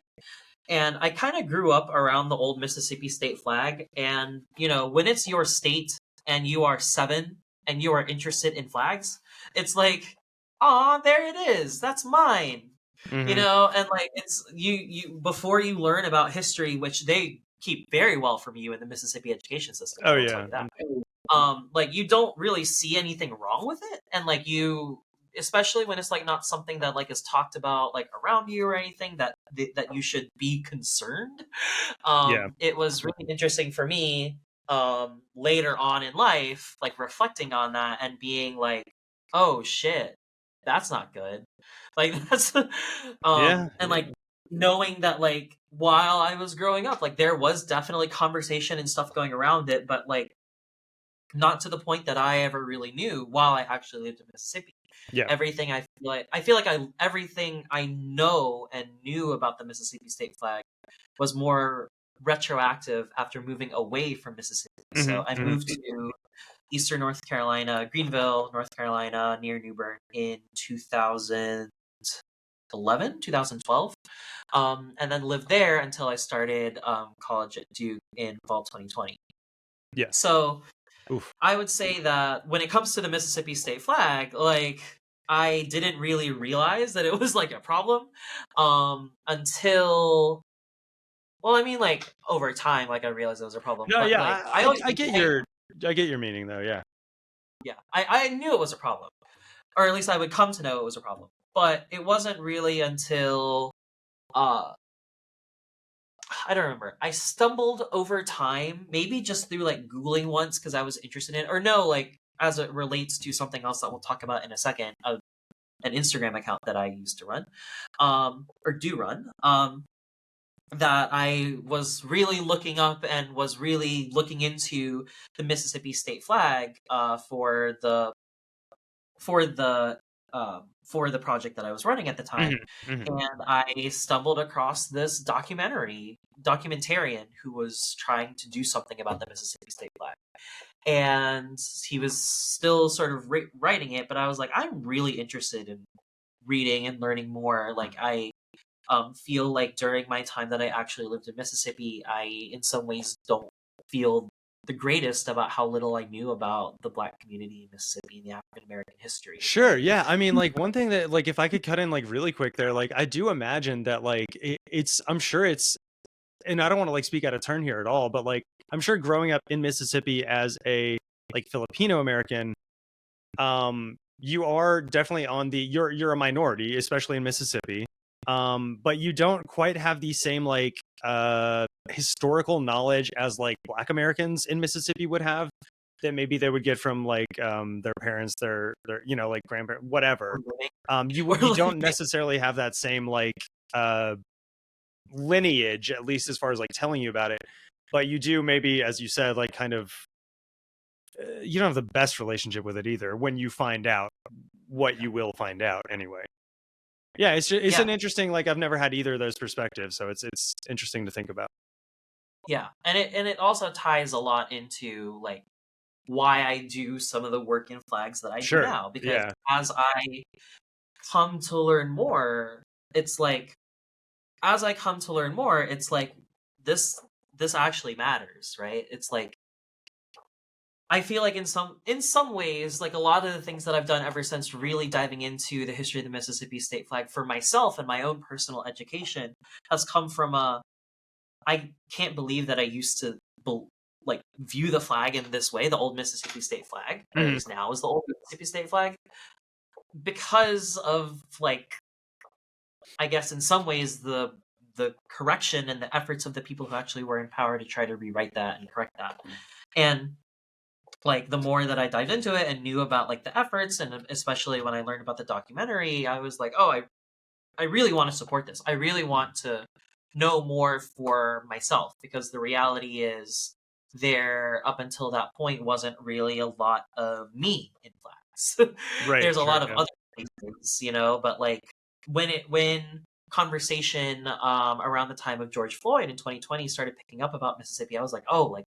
And I kind of grew up around the old Mississippi state flag. And, when it's your state and you are 7 and you are interested in flags, it's like, aw, there it is. That's mine. you know, and like it's you before you learn about history, which they keep very well from you in the Mississippi education system. I Oh will tell yeah. you that. Like you don't really see anything wrong with it, and like you, especially when it's like not something that like is talked about like around you or anything that that you should be concerned. Yeah. It was really interesting for me later on in life, like reflecting on that and being like, oh shit, that's not good. Like that's Yeah. and like knowing that like while I was growing up, like there was definitely conversation and stuff going around it, but like not to the point that I ever really knew while I actually lived in Mississippi. Yeah. Everything I feel like everything I know and knew about the Mississippi state flag was more retroactive after moving away from Mississippi. So I moved to Eastern North Carolina, Greenville, North Carolina, near New Bern in 2011, 2012. And then lived there until I started college at Duke in fall 2020. Yeah. So Oof. I would say that when it comes to the Mississippi state flag, like I didn't really realize that it was like a problem until, well, I mean, like over time, like I realized it was a problem. No, but yeah, like I always I get your meaning though. Yeah. yeah, I knew it was a problem, or at least I would come to know it was a problem. But it wasn't really until I don't remember. I stumbled over time, maybe just through like Googling once because I was interested in it, or no, like as it relates to something else that we'll talk about in a second, an Instagram account that I used to run, or do run, that I was really looking up and was really looking into the Mississippi state flag for the project that I was running at the time. And I stumbled across this documentarian who was trying to do something about the Mississippi state flag. And he was still sort of writing it, but I was like, I'm really interested in reading and learning more. Like I feel like during my time that I actually lived in Mississippi, I in some ways don't feel the greatest about how little I knew about the Black community in Mississippi and the African American history. Sure. Yeah. I mean, like one thing that, like, if I could cut in like really quick there, like I do imagine that like I'm sure it's, and I don't want to like speak out of turn here at all, but like I'm sure growing up in Mississippi as a like Filipino American, you are definitely on the you're a minority, especially in Mississippi. But you don't quite have the same like historical knowledge as like Black Americans in Mississippi would have, that maybe they would get from like their parents, their you know, like grandparents, whatever. You don't necessarily have that same like lineage, at least as far as like telling you about it, but you do maybe, as you said, like kind of you don't have the best relationship with it either when you find out what you will find out anyway. Yeah, it's an interesting, like I've never had either of those perspectives, so it's interesting to think about. Yeah, and it also ties a lot into like why I do some of the work in flags that I do now, because as I come to learn more, it's like this actually matters, right? It's like I feel like in some ways, like a lot of the things that I've done ever since really diving into the history of the Mississippi state flag for myself and my own personal education has come from I can't believe that I used to like view the flag in this way, the old Mississippi state flag, or at least now is the old Mississippi state flag, because of like, I guess in some ways the correction and the efforts of the people who actually were in power to try to rewrite that and correct that. And like the more that I dived into it and knew about like the efforts, and especially when I learned about the documentary, I was like, oh, I really want to support this. I really want to know more for myself, because the reality is there up until that point wasn't really a lot of me in flags. Right. There's a lot of other places, you know, but like when conversation around the time of George Floyd in 2020 started picking up about Mississippi, I was like, oh, like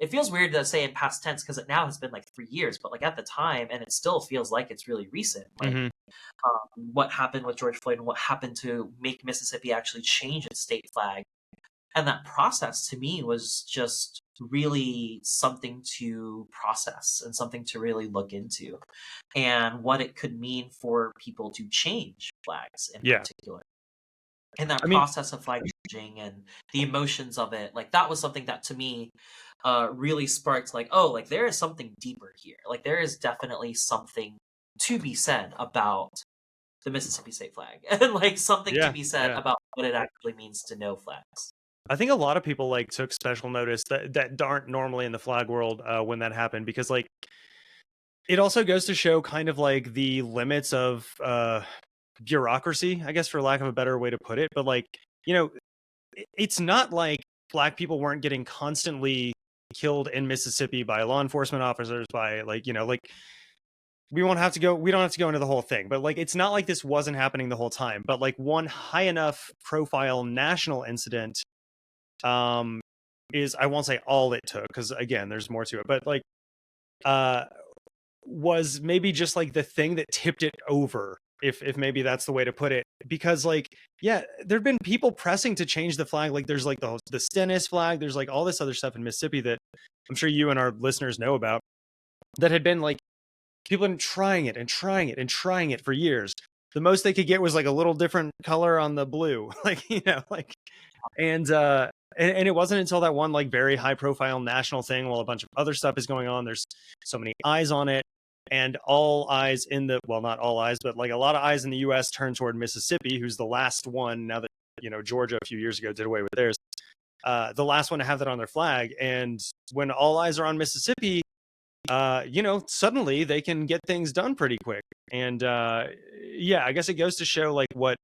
it feels weird to say in past tense because it now has been like 3 years, but like at the time, and it still feels like it's really recent. Like what happened with George Floyd and what happened to make Mississippi actually change its state flag, and that process to me was just really something to process and something to really look into, and what it could mean for people to change flags in Yeah. particular. And that I mean, process of flag changing and the emotions of it, like that was something that to me really sparked like, oh, like there is something deeper here. Like there is definitely something to be said about the Mississippi state flag and like something to yeah, be said yeah. about what it actually means to know flags. I think a lot of people like took special notice that aren't normally in the flag world when that happened, because like it also goes to show kind of like the limits of bureaucracy, I guess, for lack of a better way to put it. But like, you know, it's not like Black people weren't getting constantly killed in Mississippi by law enforcement officers, by like, you know, like we don't have to go into the whole thing, but like it's not like this wasn't happening the whole time. But like one high enough profile national incident is, I won't say all it took, because again there's more to it, but like was maybe just like the thing that tipped it over, if maybe that's the way to put it. Because like, yeah, there've been people pressing to change the flag. Like there's like the Stennis flag, there's like all this other stuff in Mississippi that I'm sure you and our listeners know about, that had been like, people have been trying it and trying it and trying it for years. The most they could get was like a little different color on the blue, like, you know, like, and it wasn't until that one like very high profile national thing, while a bunch of other stuff is going on, there's so many eyes on it, and all eyes in the, well, not all eyes, but like a lot of eyes in the US turn toward Mississippi, who's the last one, now that, you know, Georgia a few years ago did away with theirs, the last one to have that on their flag. And when all eyes are on Mississippi, you know, suddenly they can get things done pretty quick. And yeah, I guess it goes to show like what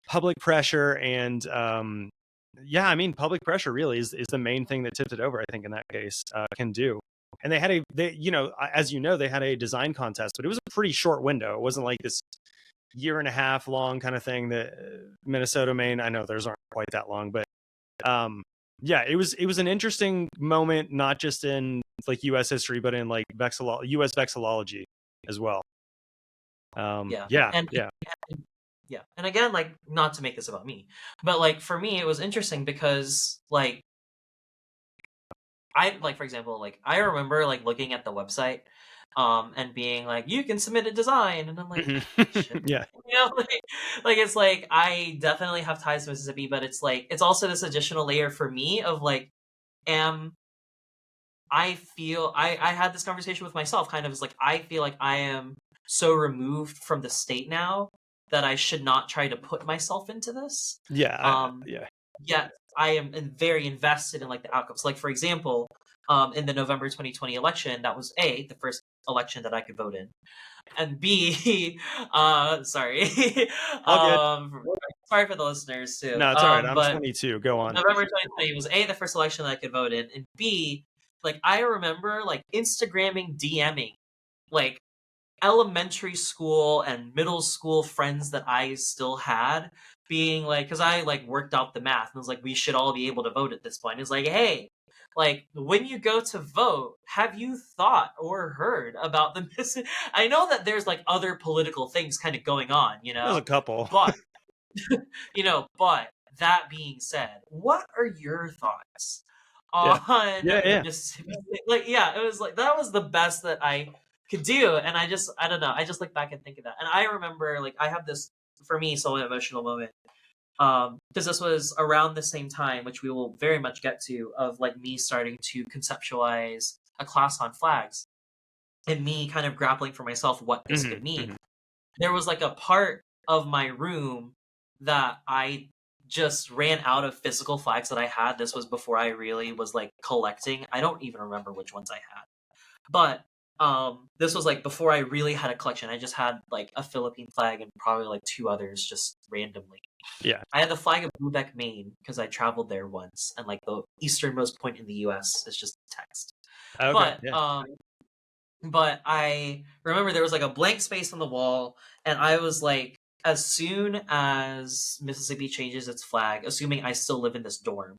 public pressure and yeah, I mean, public pressure really is the main thing that tipped it over, I think, in that case, can do. And they had you know, as you know, they had a design contest, but it was a pretty short window. It wasn't like this year and a half long kind of thing that Minnesota, Maine, I know theirs aren't quite that long, but yeah, it was an interesting moment, not just in like US history, but in like US vexillology as well. Yeah. Yeah, And yeah. yeah. And again, like, not to make this about me, but like for me it was interesting because like I, like, for example, like I remember like looking at the website and being like, you can submit a design, and I'm like, shit. Yeah. You know, like it's like I definitely have ties to Mississippi, but it's like it's also this additional layer for me of like, I feel I had this conversation with myself, kind of, as like I feel like I am so removed from the state now that I should not try to put myself into this. Yeah. Yeah. Yet I am very invested in like the outcomes. Like for example, in the November 2020 election, that was the first election that I could vote in, and B, sorry, All good. sorry for the listeners too. No, it's all right. I'm But 22. Go on. November 2020 was the first election that I could vote in, and B, like I remember like Instagramming, DMing, like elementary school and middle school friends that I still had, being like, because I like worked out the math and was like, we should all be able to vote at this point. It's like, hey, like when you go to vote, have you thought or heard about the missing? I know that there's like other political things kind of going on, you know, There's a couple, but you know, but that being said, what are your thoughts on yeah. Mississippi? Like, yeah, it was like that was the best that I could do, and I don't know, I just look back and think of that, and I remember like I have this, for me, so emotional moment, because this was around the same time, which we will very much get to, of like me starting to conceptualize a class on flags, and me kind of grappling for myself what this could mean. There was like a part of my room that I just ran out of physical flags that I had. This was before I really was like collecting. I don't even remember which ones I had. But this was like before I really had a collection. I just had like a Philippine flag and probably like two others just randomly. Yeah. I had the flag of Quebec, Maine, because I traveled there once, and like the easternmost point in the US is just text. Okay. But yeah. but I remember there was like a blank space on the wall, and I was like, as soon as Mississippi changes its flag, assuming I still live in this dorm,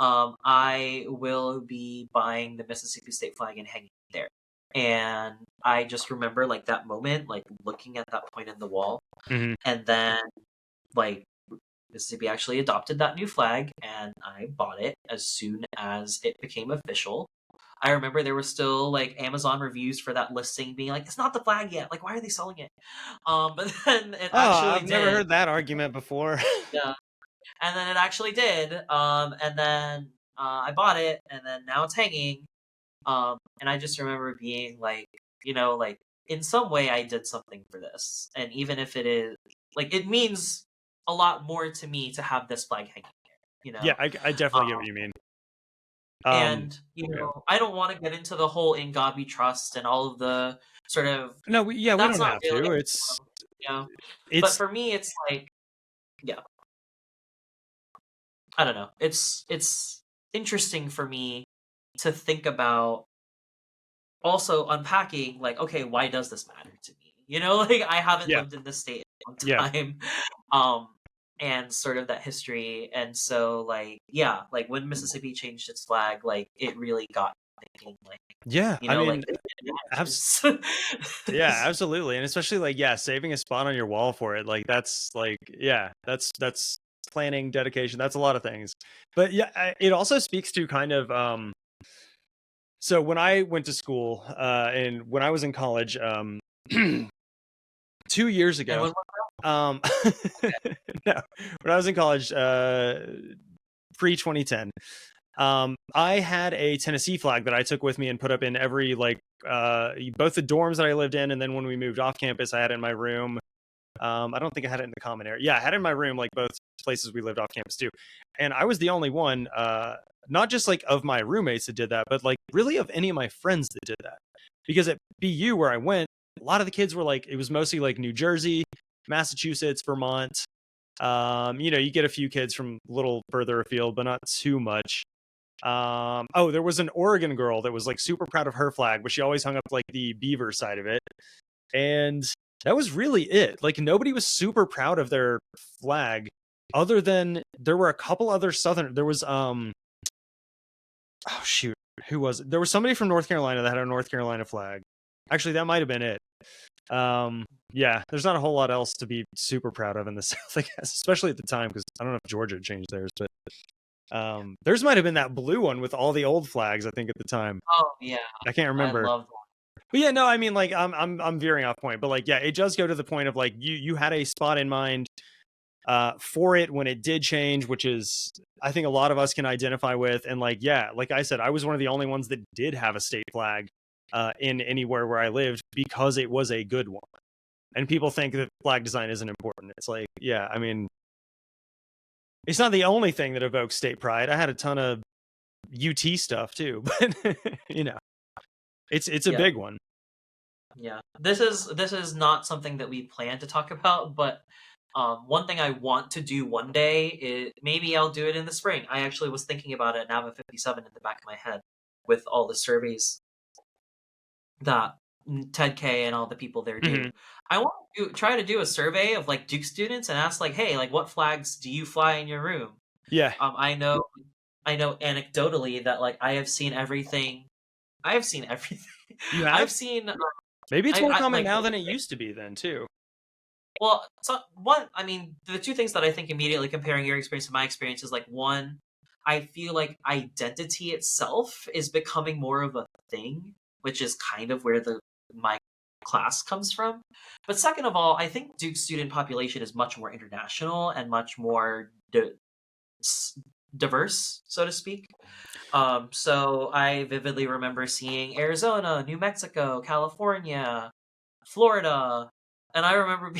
I will be buying the Mississippi state flag and hanging it there. And I just remember like that moment, like looking at that point in the wall, Mhm. and then like Mississippi actually adopted that new flag, and I bought it as soon as it became official. I remember there were still like Amazon reviews for that listing being like, it's not the flag yet. Like, why are they selling it? But then it Oh, actually I've never did. heard that argument before. Yeah. And then it actually did. And then I bought it, and then now it's hanging. And I just remember being like, like in some way I did something for this. And even if it is like, it means a lot more to me to have this flag hanging here, Yeah, I definitely get what you mean. And I don't want to get into the whole "In God We Trust" and all of the sort of. No, we don't have to. It's but for me, it's like, I don't know. It's interesting for me to think about. Also unpacking, like, okay, why does this matter to me? Like I haven't lived in this state in a long time. And sort of that history. And so like, like when Mississippi changed its flag, like it really got me thinking, like, I mean, like, absolutely. And especially like, saving a spot on your wall for it. Like that's like, that's planning, dedication. That's a lot of things. But it also speaks to kind of, so when I went to school, and when I was in college, 2 years ago, no, when I was in college, pre-2010, I had a Tennessee flag that I took with me and put up in every, like, both the dorms that I lived in, and then when we moved off campus, I had it in my room. I don't think I had it in the common area. Yeah, I had it in my room, like both places we lived off campus too. And I was the only one, not just like of my roommates that did that, but like really of any of my friends that did that. Because at BU where I went, a lot of the kids were like, it was mostly like New Jersey, Massachusetts, Vermont. You get a few kids from a little further afield, but not too much. There was an Oregon girl that was like super proud of her flag, but she always hung up like the beaver side of it. And that was really it. Like nobody was super proud of their flag, other than there were a couple other Southern. There was who was it? There was somebody from North Carolina that had a North Carolina flag. Actually, that might have been it. There's not a whole lot else to be super proud of in the South, I guess, especially at the time, because I don't know if Georgia changed theirs, but theirs might have been that blue one with all the old flags, I think, at the time. Oh yeah, I can't remember. I love that. But yeah, no, I mean, like, I'm veering off point, but like, it does go to the point of like, you had a spot in mind for it when it did change, which is, I think a lot of us can identify with. And like, like I said, I was one of the only ones that did have a state flag in anywhere where I lived, because it was a good one. And people think that flag design isn't important. It's like, I mean, it's not the only thing that evokes state pride. I had a ton of UT stuff too, but it's a big one. Yeah, this is not something that we plan to talk about, but one thing I want to do one day is, maybe I'll do it in the spring. I actually was thinking about it, and I have a 57 in the back of my head with all the surveys that Ted K and all the people there do. Mm-hmm. I want to try to do a survey of like Duke students and ask like, hey, like what flags do you fly in your room? Yeah. I know anecdotally that like I have seen everything. You have? I've seen. Maybe it's more common now than it used to be then too. Well, so the two things that I think immediately comparing your experience to my experience is like, one, I feel like identity itself is becoming more of a thing, which is kind of where my class comes from. But second of all, I think Duke's student population is much more international and much more diverse, so to speak. So I vividly remember seeing Arizona, New Mexico, California, Florida, and I remember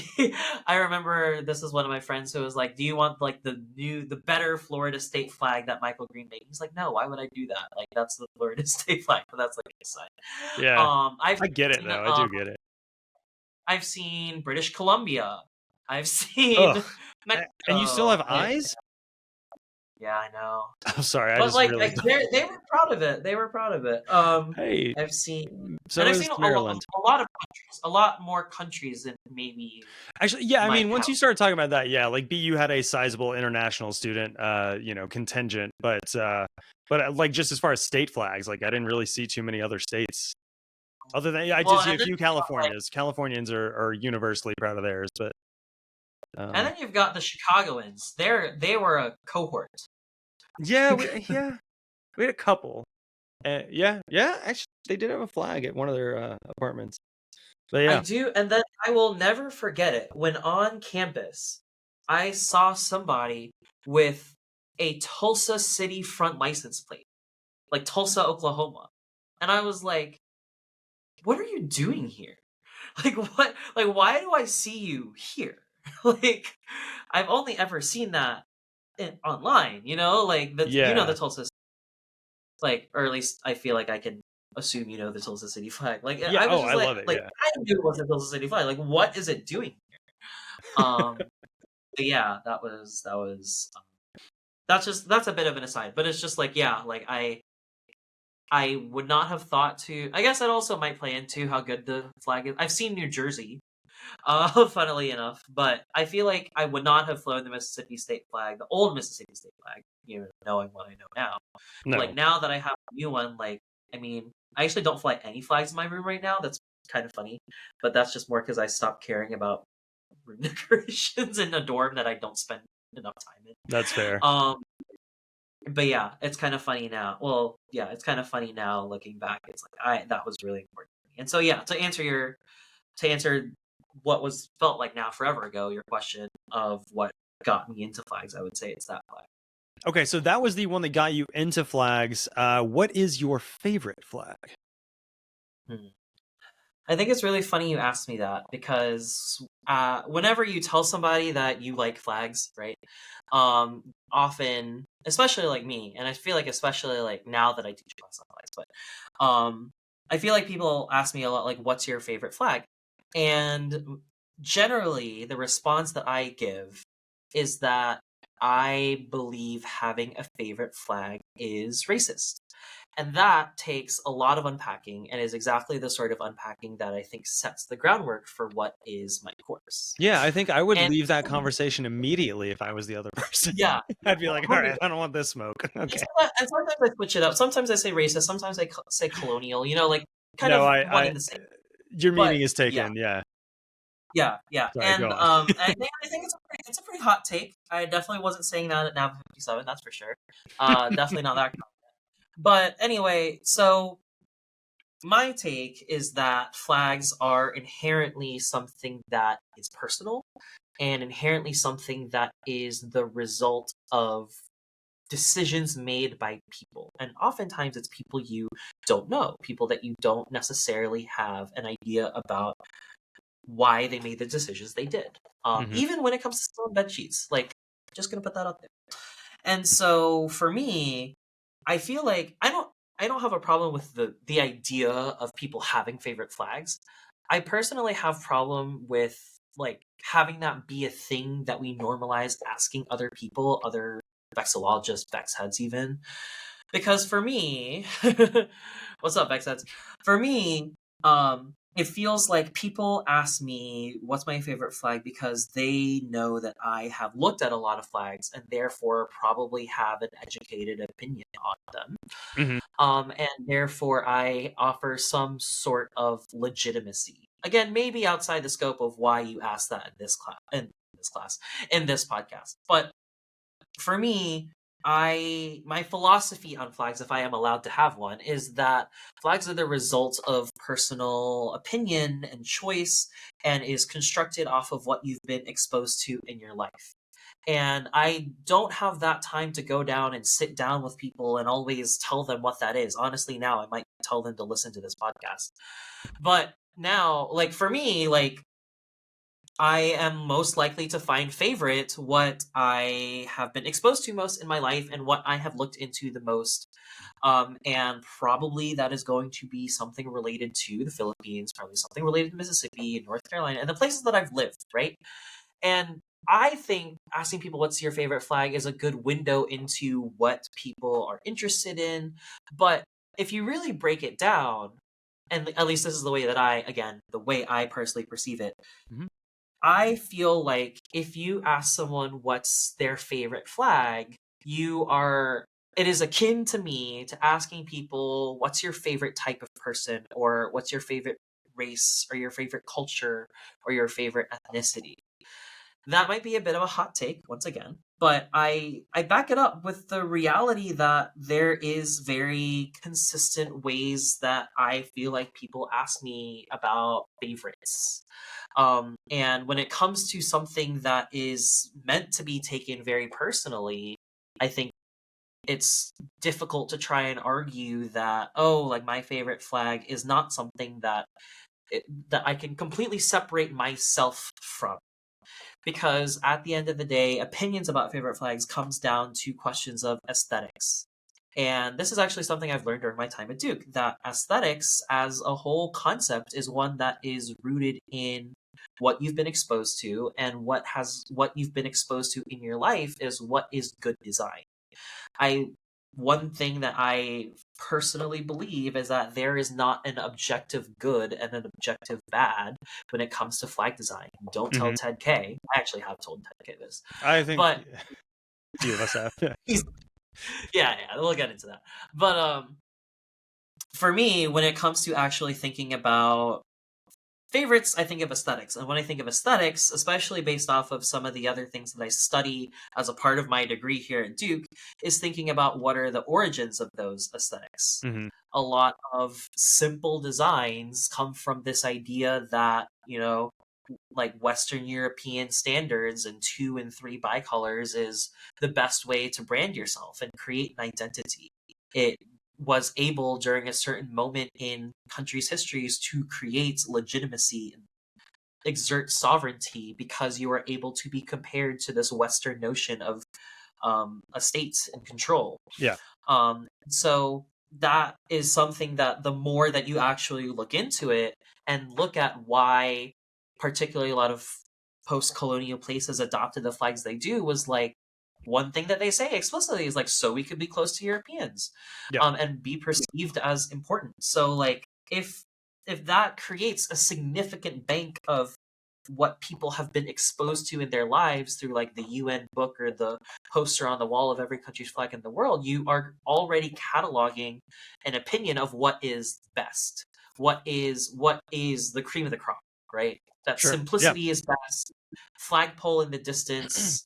this is one of my friends who was like, "Do you want like the better Florida state flag that Michael Green made?" He's like, "No, why would I do that? Like that's the Florida state flag." But that's like his side. Yeah, I get it though. I do get it. I've seen British Columbia. I've seen Mexico. And you still have eyes? Yeah, I know. I'm sorry, but like they were proud of it. They were proud of it. Hey, I've seen. So I've seen Maryland. A lot of countries, a lot more countries than maybe. Actually, yeah. I mean, once you start talking about that, like BU had a sizable international student, contingent, but like just as far as state flags, like I didn't really see too many other states. Other than I did see a few Californias. Californians are universally proud of theirs, but And then you've got the Chicagoans. They were a cohort. Yeah, we had a couple. Yeah. Actually, they did have a flag at one of their apartments. But yeah, I do, and then I will never forget it. When on campus, I saw somebody with a Tulsa City front license plate, like Tulsa, Oklahoma, and I was like, "What are you doing here? Like what? Like why do I see you here? Like I've only ever seen that online, like the yeah, Tulsa, like, or at least I feel like I can assume the Tulsa City flag. Like yeah. I was Oh, just I love it. like Yeah. I knew it was the Tulsa City flag. Like what is it doing here? But yeah, that's a bit of an aside, but it's just like yeah, like I would not have thought to. I guess that also might play into how good the flag is. I've seen New Jersey, funnily enough, but I feel like I would not have flown the Mississippi State flag, the old Mississippi State flag, knowing what I know now. No. Like now that I have a new one, like I mean, I actually don't fly any flags in my room right now. That's kind of funny, but that's just more because I stopped caring about room decorations in a dorm that I don't spend enough time in. That's fair. But yeah, it's kind of funny now. Well, yeah, it's kind of funny now looking back. It's like that was really important to me. And so yeah, to answer what was felt like now forever ago, your question of what got me into flags, I would say it's that flag. Okay, so that was the one that got you into flags. What is your favorite flag? I think it's really funny you asked me that because whenever you tell somebody that you like flags, right? Often, especially like me, and I feel like especially like now that I teach class on flags, but I feel like people ask me a lot like, "What's your favorite flag?" And generally, the response that I give is that I believe having a favorite flag is racist. And that takes a lot of unpacking and is exactly the sort of unpacking that I think sets the groundwork for what is my course. Yeah, I think I would And leave that conversation immediately if I was the other person. yeah, I'd be like, all right, I don't want this smoke. Okay. and sometimes I switch it up. Sometimes I say racist. Sometimes I say colonial. Like kind No, of one in the same. your But, meaning is taken. Yeah. Yeah. Sorry, And go on. I think it's a pretty hot take. I definitely wasn't saying that at NAV 57. That's for sure. Definitely not that. But anyway, so my take is that flags are inherently something that is personal and inherently something that is the result of decisions made by people. And oftentimes it's people you don't know, people that you don't necessarily have an idea about why they made the decisions they did. Even when it comes to still bed sheets, like just gonna put that out there. And so for me, I feel like I don't have a problem with the idea of people having favorite flags. I personally have problem with like having that be a thing that we normalize asking other people, other vexillologists, VexHeads even. Because for me, what's up, VexHeads? For me, it feels like people ask me what's my favorite flag because they know that I have looked at a lot of flags and therefore probably have an educated opinion on them. And therefore I offer some sort of legitimacy. Again, maybe outside the scope of why you asked that in this podcast. But for me, my philosophy on flags, if I am allowed to have one, is that flags are the result of personal opinion and choice and is constructed off of what you've been exposed to in your life. And I don't have that time to go down and sit down with people and always tell them what that is. Honestly, now I might tell them to listen to this podcast. But now, like for me, like I am most likely to find favorite what I have been exposed to most in my life and what I have looked into the most. And probably that is going to be something related to the Philippines, probably something related to Mississippi and North Carolina and the places that I've lived, right? And I think asking people what's your favorite flag is a good window into what people are interested in. But if you really break it down, and at least this is the way that the way I personally perceive it, I feel like if you ask someone what's their favorite flag, it is akin to me to asking people what's your favorite type of person or what's your favorite race or your favorite culture or your favorite ethnicity. That might be a bit of a hot take once again, but I back it up with the reality that there is very consistent ways that I feel like people ask me about favorites. And when it comes to something that is meant to be taken very personally, I think it's difficult to try and argue that, oh, like my favorite flag is not something that that I can completely separate myself from, because at the end of the day, opinions about favorite flags comes down to questions of aesthetics. And this is actually something I've learned during my time at Duke, that aesthetics as a whole concept is one that is rooted in what you've been exposed to, and what you've been exposed to in your life is what is good design. I One thing that I personally believe is that there is not an objective good and an objective bad when it comes to flag design. Don't tell Ted K. I actually have told Ted K this. I think but few of us have. yeah, we'll get into that. But for me, when it comes to actually thinking about favorites, I think of aesthetics. And when I think of aesthetics, especially based off of some of the other things that I study as a part of my degree here at Duke, is thinking about what are the origins of those aesthetics. A lot of simple designs come from this idea that, like Western European standards and 2 and 3 bicolors is the best way to brand yourself and create an identity. It was able during a certain moment in countries' histories to create legitimacy and exert sovereignty because you were able to be compared to this Western notion of a state and control. Yeah. So that is something that the more that you actually look into it and look at why particularly a lot of post-colonial places adopted the flags they do, was like, one thing that they say explicitly is like, so we could be close to Europeans, and be perceived as important. So like, if that creates a significant bank of what people have been exposed to in their lives through like the UN book or the poster on the wall of every country's flag in the world, you are already cataloging an opinion of what is best, what is the cream of the crop, right? That simplicity is best. Flagpole in the distance,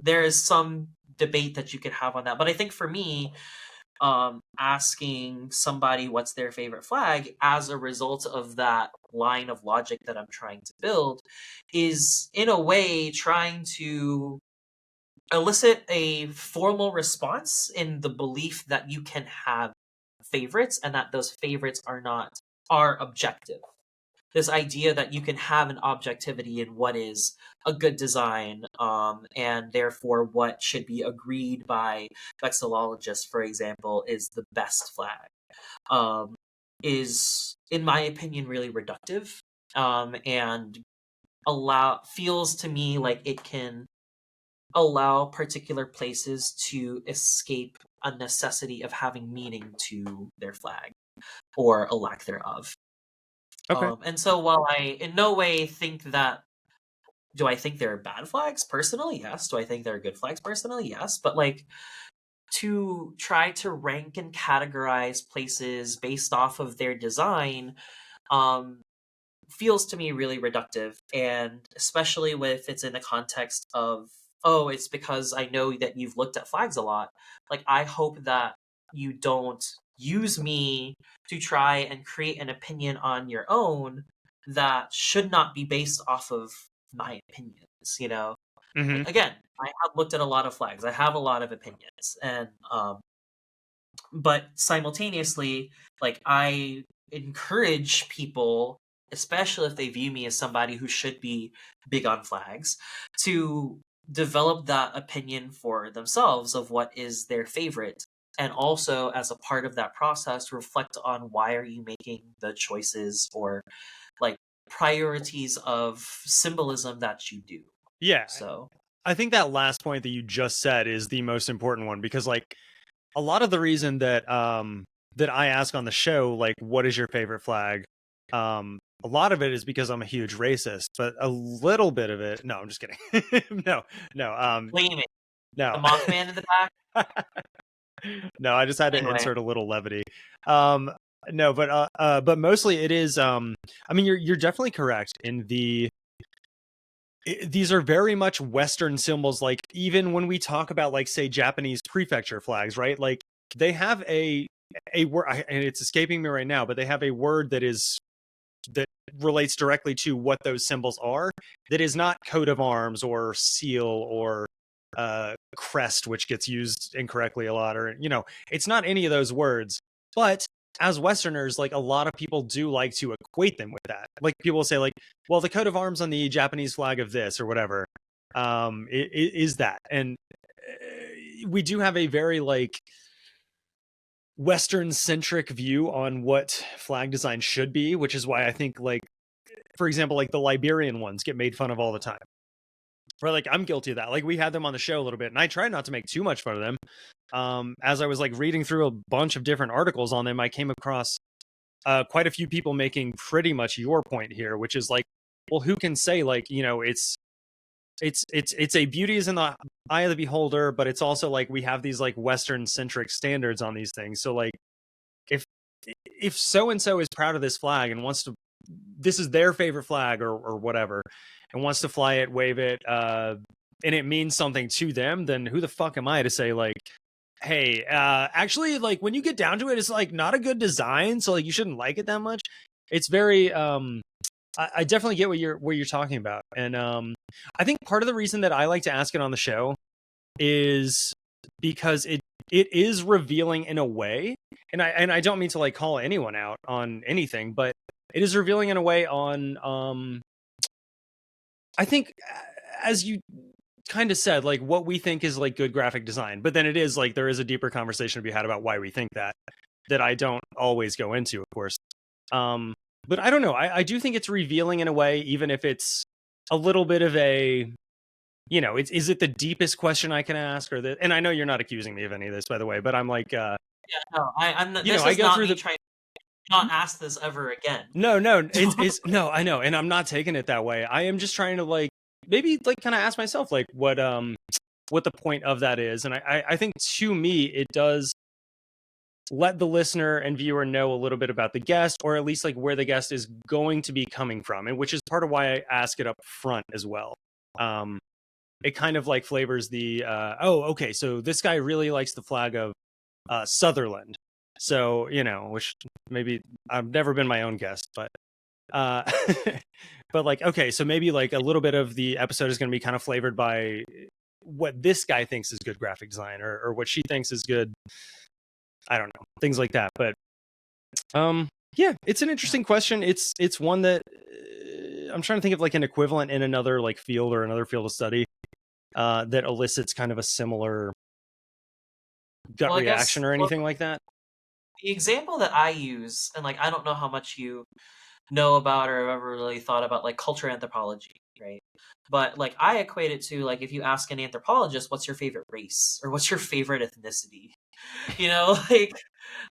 there is some debate that you could have on that. But I think for me, asking somebody what's their favorite flag as a result of that line of logic that I'm trying to build is in a way trying to elicit a formal response in the belief that you can have favorites and that those favorites are objective. This idea that you can have an objectivity in what is a good design, and therefore what should be agreed by vexillologists, for example, is the best flag, is, in my opinion, really reductive, and feels to me like it can allow particular places to escape a necessity of having meaning to their flag, or a lack thereof. Okay. And so while I in no way think that, do I think they're bad flags personally? Yes. Do I think they're good flags personally? Yes. But like, to try to rank and categorize places based off of their design feels to me really reductive, and especially if it's in the context of, oh, it's because I know that you've looked at flags a lot. Like, I hope that you don't use me to try and create an opinion on your own that should not be based off of my opinions, Like, again, I have looked at a lot of flags. I have a lot of opinions, and but simultaneously, like, I encourage people, especially if they view me as somebody who should be big on flags, to develop that opinion for themselves of what is their favorite. And also, as a part of that process, reflect on why are you making the choices or like priorities of symbolism that you do. Yeah. So I think that last point that you just said is the most important one, because like a lot of the reason that that I ask on the show, like, what is your favorite flag? A lot of it is because I'm a huge racist, but a little bit of it, no, I'm just kidding. No. Blame it. No. The Mothman in the back. No, I just had to insert a little levity. No, but mostly it is. I mean, you're definitely correct in the these are very much Western symbols. Like even when we talk about like say Japanese prefecture flags, right? Like they have a word, and it's escaping me right now, but they have a word that relates directly to what those symbols are. That is not coat of arms or seal or crest, which gets used incorrectly a lot, or it's not any of those words. But as Westerners, like a lot of people do like to equate them with that. Like people will say like, well, the coat of arms on the Japanese flag of this or whatever is that. And we do have a very like Western centric view on what flag design should be, which is why I think like, for example, like the Liberian ones get made fun of all the time. Or like I'm guilty of that. Like we had them on the show a little bit, and I tried not to make too much fun of them. As I was like reading through a bunch of different articles on them, I came across quite a few people making pretty much your point here, which is like, well, who can say like it's a beauty is in the eye of the beholder, but it's also like we have these like Western centric standards on these things. So like if so and so is proud of this flag and wants to, this is their favorite flag or whatever, and wants to fly it, wave it, and it means something to them, then who the fuck am I to say like, hey, actually, like when you get down to it, it's like not a good design, so like you shouldn't like it that much. It's very I definitely get what you're talking about. And I think part of the reason that I like to ask it on the show is because it is revealing in a way, and I don't mean to like call anyone out on anything, but it is revealing in a way on I think, as you kind of said, like what we think is like good graphic design, but then it is like there is a deeper conversation to be had about why we think that I don't always go into, of course. But I don't know. I do think it's revealing in a way, even if it's a little bit of a, is it the deepest question I can ask, or and I know you're not accusing me of any of this, by the way, but I'm like, no, I'm not. This I is go not through me trying to not ask this ever again. No, it's no, I know, and I'm not taking it that way. I am just trying to like maybe like kind of ask myself like what the point of that is, and I think to me it does let the listener and viewer know a little bit about the guest, or at least like where the guest is going to be coming from, and which is part of why I ask it up front as well. It kind of like flavors the okay, so this guy really likes the flag of Sutherland. So, which maybe I've never been my own guest, but but like, okay, so maybe like a little bit of the episode is going to be kind of flavored by what this guy thinks is good graphic design, or what she thinks is good. I don't know, things like that. But yeah, it's an interesting question. It's one that I'm trying to think of like an equivalent in another like field or another field of study that elicits kind of a similar gut reaction or anything like that. The example that I use, and like I don't know how much you know about or have ever really thought about like culture anthropology, right? But like I equate it to like if you ask an anthropologist, what's your favorite race or what's your favorite ethnicity? Like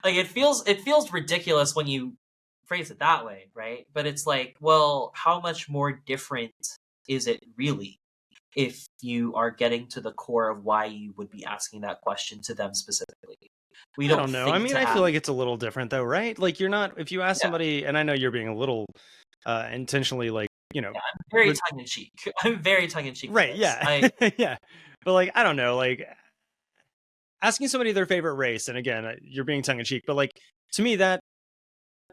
it feels ridiculous when you phrase it that way, right? But it's like, well, how much more different is it really if you are getting to the core of why you would be asking that question to them specifically? I don't know. I mean, I feel like it's a little different though, right? Like you're not, if you ask somebody, and I know you're being a little intentionally like, I'm very tongue in cheek. I'm very tongue in cheek. Right. Yeah. Yeah. But like, I don't know, like asking somebody their favorite race. And again, you're being tongue in cheek, but like to me that,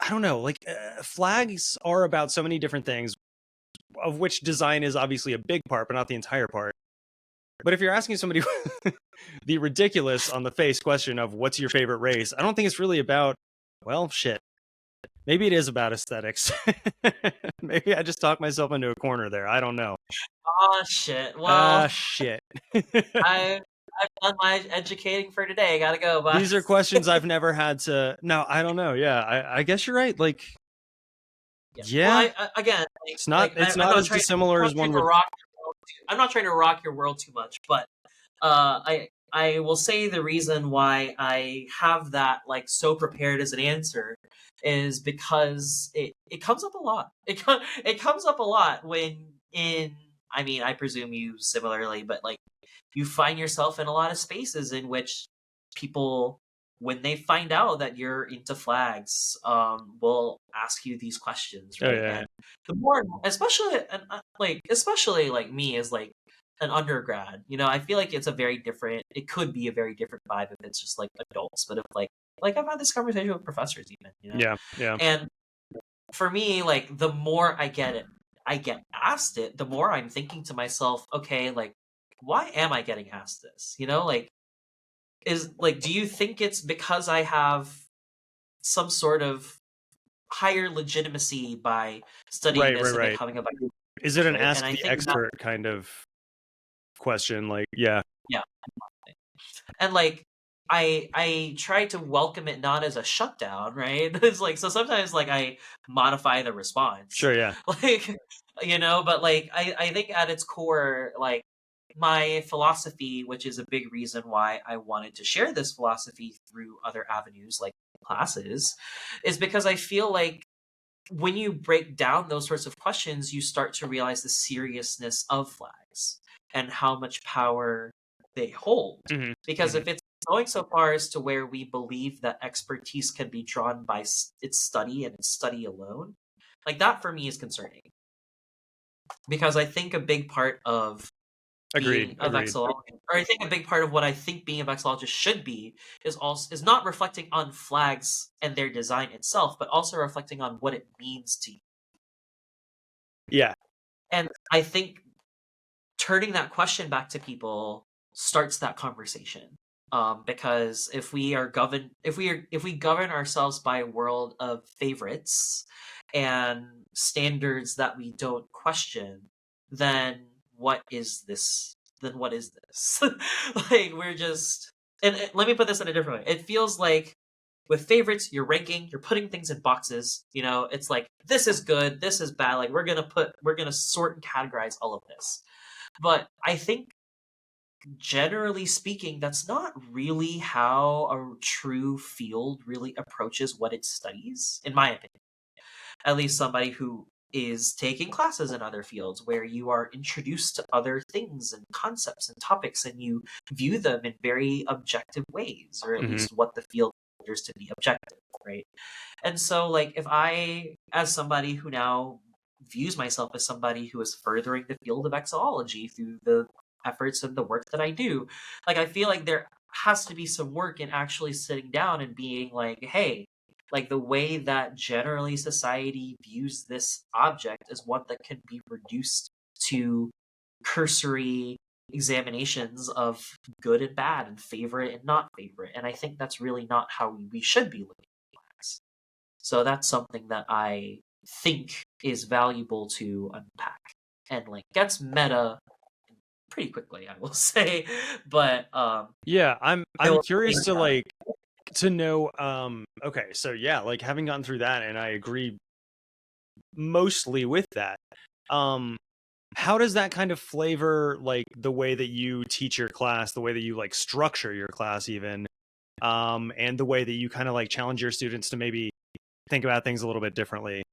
I don't know, like flags are about so many different things, of which design is obviously a big part, but not the entire part. But if you're asking somebody the ridiculous on the face question of what's your favorite race, I don't think it's really about, well, shit. Maybe it is about aesthetics. Maybe I just talked myself into a corner there. I don't know. Oh, shit. Well, shit. I've done my educating for today. Gotta go. Bye. These are questions I've never had to. No, I don't know. Yeah, I guess you're right. Like, yeah. Well, again, like, it's not as dissimilar as one would. I'm not trying to rock your world too much, but I will say the reason why I have that like so prepared as an answer is because it comes up a lot. It comes up a lot when I mean, I presume you similarly, but like you find yourself in a lot of spaces in which people when they find out that you're into flags, will ask you these questions, Oh right? yeah. And the more, especially like me as like an undergrad, you know, I feel like it could be a very different vibe if it's just like adults, but if like I've had this conversation with professors even, you know, Yeah. and for me, like the more I get asked it, the more I'm thinking to myself, okay, like why am I getting asked this? You know, like do you think it's because I have some sort of higher legitimacy by studying this and Right. becoming a Vexillologist, Is it an right? ask And I the think expert kind of question? Like, yeah. yeah, and like I try to welcome it not as a shutdown, right? It's like, so sometimes like I modify the response, Sure, yeah. like, you know, but like I think at its core, like my philosophy, which is a big reason why I wanted to share this philosophy through other avenues like classes, is because I feel like when you break down those sorts of questions, you start to realize the seriousness of flags and how much power they hold. Mhm, Because if it's going so far as to where we believe that expertise can be drawn by its study and its study alone, like that for me is concerning. Because I think a big part of being a Agreed. vexillologist, or I think a big part of what I think being a vexillologist should be, is not reflecting on flags and their design itself, but also reflecting on what it means to you. Yeah. And I think turning that question back to people starts that conversation. Because if we govern ourselves by a world of favorites and standards that we don't question, then what is this? Like we're just, and let me put this in a different way. It feels like with favorites, you're ranking, you're putting things in boxes. You know, it's like this is good, this is bad. Like we're gonna sort and categorize all of this. But I think generally speaking, that's not really how a true field really approaches what it studies, in my opinion. At least somebody who is taking classes in other fields where you are introduced to other things and concepts and topics and you view them in very objective ways, or at Mhm. least what the field considers to be objective, right? And so, like, if I, as somebody who now views myself as somebody who is furthering the field of vexillology through the efforts and the work that I do, like, I feel like there has to be some work in actually sitting down and being like, hey, like the way that generally society views this object is one that can be reduced to cursory examinations of good and bad and favorite and not favorite. And I think that's really not how we should be looking at flags. So that's something that I think is valuable to unpack, and like gets meta pretty quickly, I will say. But Yeah, I'm it'll curious take to time. like to know okay, so yeah, like having gone through that, and I agree mostly with that. How does that kind of flavor like the way that you teach your class, the way that you like structure your class even, and the way that you kind of like challenge your students to maybe think about things a little bit differently?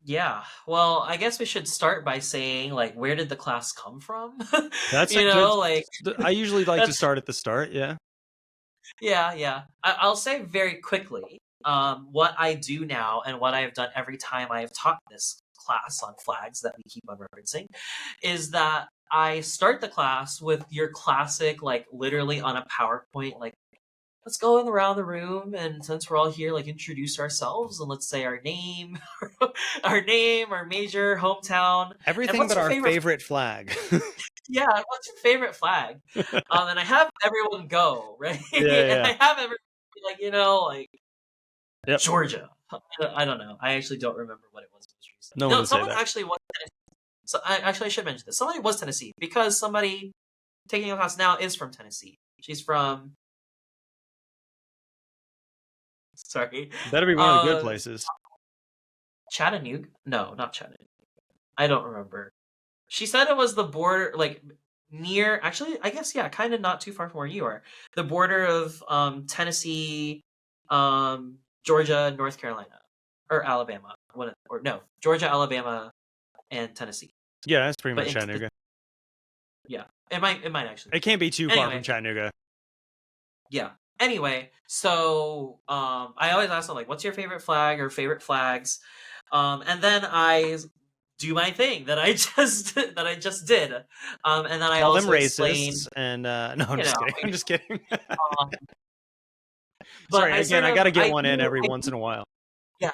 Yeah, well, I guess we should start by saying, like, where did the class come from? That's a You good know, like, I usually like to that's, start at the start, yeah. yeah. I'll say very quickly, what I do now and what I've done every time I have taught this class on flags that we keep on referencing is that I start the class with your classic, like, literally on a PowerPoint, like, let's go around the room, and since we're all here, like introduce ourselves and let's say our name, our major, hometown, and Everything what's but your our favorite. favorite flag. Yeah, what's your favorite flag? And I have everyone go, right, and Yeah. I have everyone be like, you know, like Yep. Georgia. I don't know. I actually don't remember what it was most recently. No one No, would say someone that. actually was Tennessee. So I should mention this. Somebody was Tennessee because somebody taking a class now is from Tennessee. She's from. Sorry. Better be one of the good places. Chattanooga? No, not Chattanooga. I don't remember. She said it was the border, like near. Actually, I guess yeah, kind of not too far from where you are. The border of Tennessee, Georgia, North Carolina, or Alabama. Or no, Georgia, Alabama, and Tennessee. Yeah, that's pretty But much Chattanooga. Yeah, it might actually. It can't be too far Anyway. from Chattanooga. Yeah. Anyway, so I always ask them like, "What's your favorite flag or favorite flags?" And then I do my thing that I just did, and then I Call them also explain, racists and no, I'm you just know, kidding. I'm just kidding. um, but Sorry, I again, sort I of got to get I one in do every once in a while. yeah,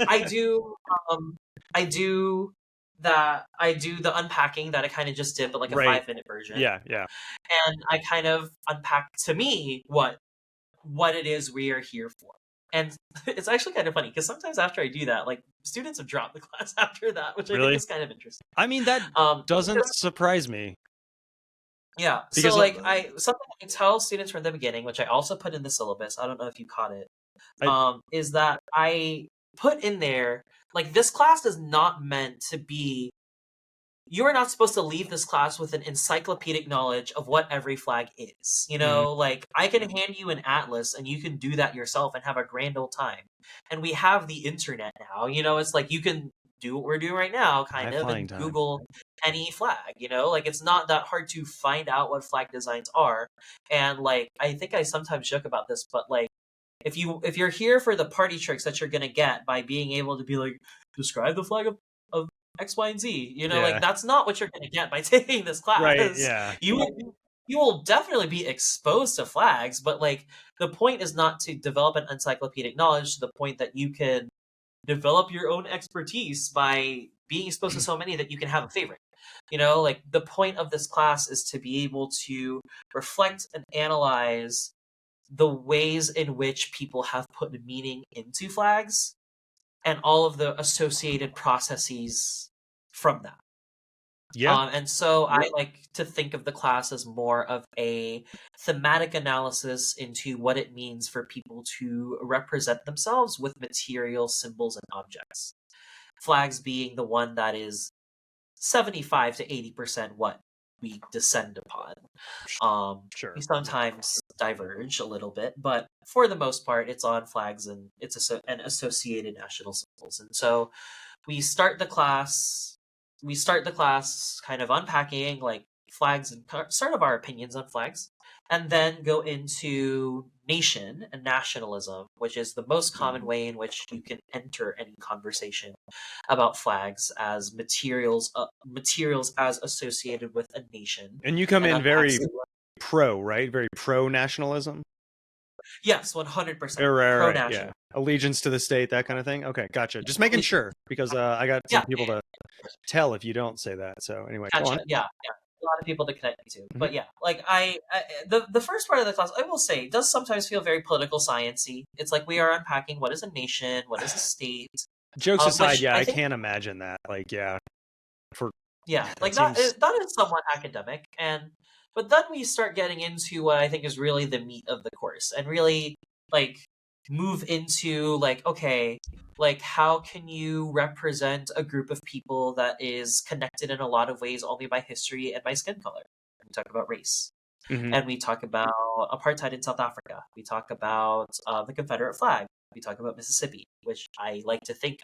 I do um I do the unpacking that I kind of just did, but like a Right. 5-minute version, Yeah. and I kind of unpack to me what it is we are here for. And it's actually kind of funny because sometimes after I do that, like students have dropped the class after that, which I think Really? is kind of interesting. I mean, that doesn't Because, surprise me. yeah. Because So like something I tell students from the beginning, which I also put in the syllabus, I don't know if you caught it, is that I put in there like this class is not meant to be. You are not supposed to leave this class with an encyclopedic knowledge of what every flag is. You know, like I can hand you an atlas and you can do that yourself and have a grand old time. And we have the internet now. You know, it's like you can do what we're doing right now, kind high of, flying and time. Google any flag. You know, like it's not that hard to find out what flag designs are. And like I think I sometimes joke about this, but like if you're here for the party tricks that you're gonna get by being able to be like describe the flag of X, Y, and Z, you know, like Yeah. that's not what you're gonna get by taking this class. Right. Yeah. You will definitely be exposed to flags, but like the point is not to develop an encyclopedic knowledge to the point that you can develop your own expertise by being exposed to so many that you can have a favorite. You know, like the point of this class is to be able to reflect and analyze the ways in which people have put meaning into flags and all of the associated processes from that. Yeah. And so I like to think of the class as more of a thematic analysis into what it means for people to represent themselves with material symbols and objects. Flags being the one that is 75 to 80% what we descend upon. Sure. We sometimes diverge a little bit, but for the most part, it's on flags and and associated national symbols. And so we start the class. We start the class kind of unpacking like flags and sort of our opinions on flags, and then go into nation and nationalism, which is the most common way in which you can enter any conversation about flags as materials as associated with a nation. And you come And in very unpacks pro, right? Very pro nationalism. yes, 100% Right. pro-national. Yeah. Allegiance to the state, that kind of thing. Okay, gotcha. Just making sure because I got some people to tell if you don't say that. So anyway, go on. Yeah. A lot of people to connect me to. But yeah, like the first part of the class, I will say, does sometimes feel very political sciencey. It's like we are unpacking what is a nation, what is a state. Jokes aside, yeah, I think, can't imagine that. Like, yeah, like seems... that is somewhat academic, but then we start getting into what I think is really the meat of the course, and really like move into like, okay, like how can you represent a group of people that is connected in a lot of ways only by history and by skin color? We talk about race. And we talk about apartheid in South Africa. We talk about the Confederate flag. We talk about Mississippi, which I like to think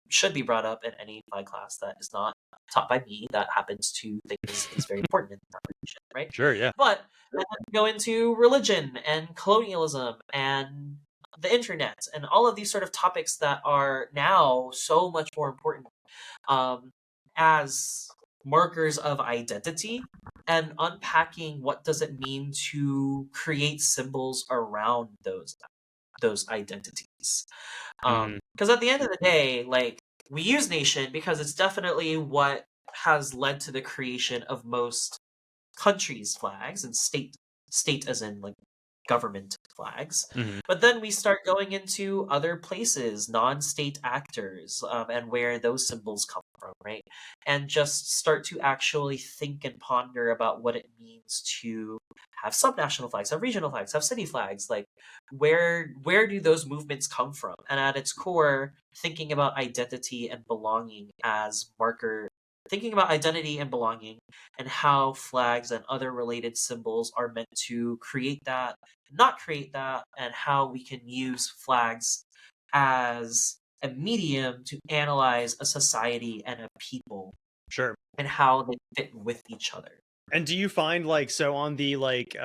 should be brought up in any flag class that is not taught by me that happens to think is very important in the conversation, right? Sure, yeah. But then we go into religion and colonialism and the internet and all of these sort of topics that are now so much more important as markers of identity, and unpacking what does it mean to create symbols around those identities. Because at the end of the day, like we use nation because it's definitely what has led to the creation of most countries' flags and state as in like government flags. But then we start going into other places, non-state actors, and where those symbols come from, right? And just start to actually think and ponder about what it means to have subnational flags, have regional flags, have city flags. Like where do those movements come from? And at its core, thinking about identity and belonging as marker thinking about identity and belonging and how flags and other related symbols are meant to create that, not create that, and how we can use flags as a medium to analyze a society and a people. Sure. And how they fit with each other. And do you find like, so on the like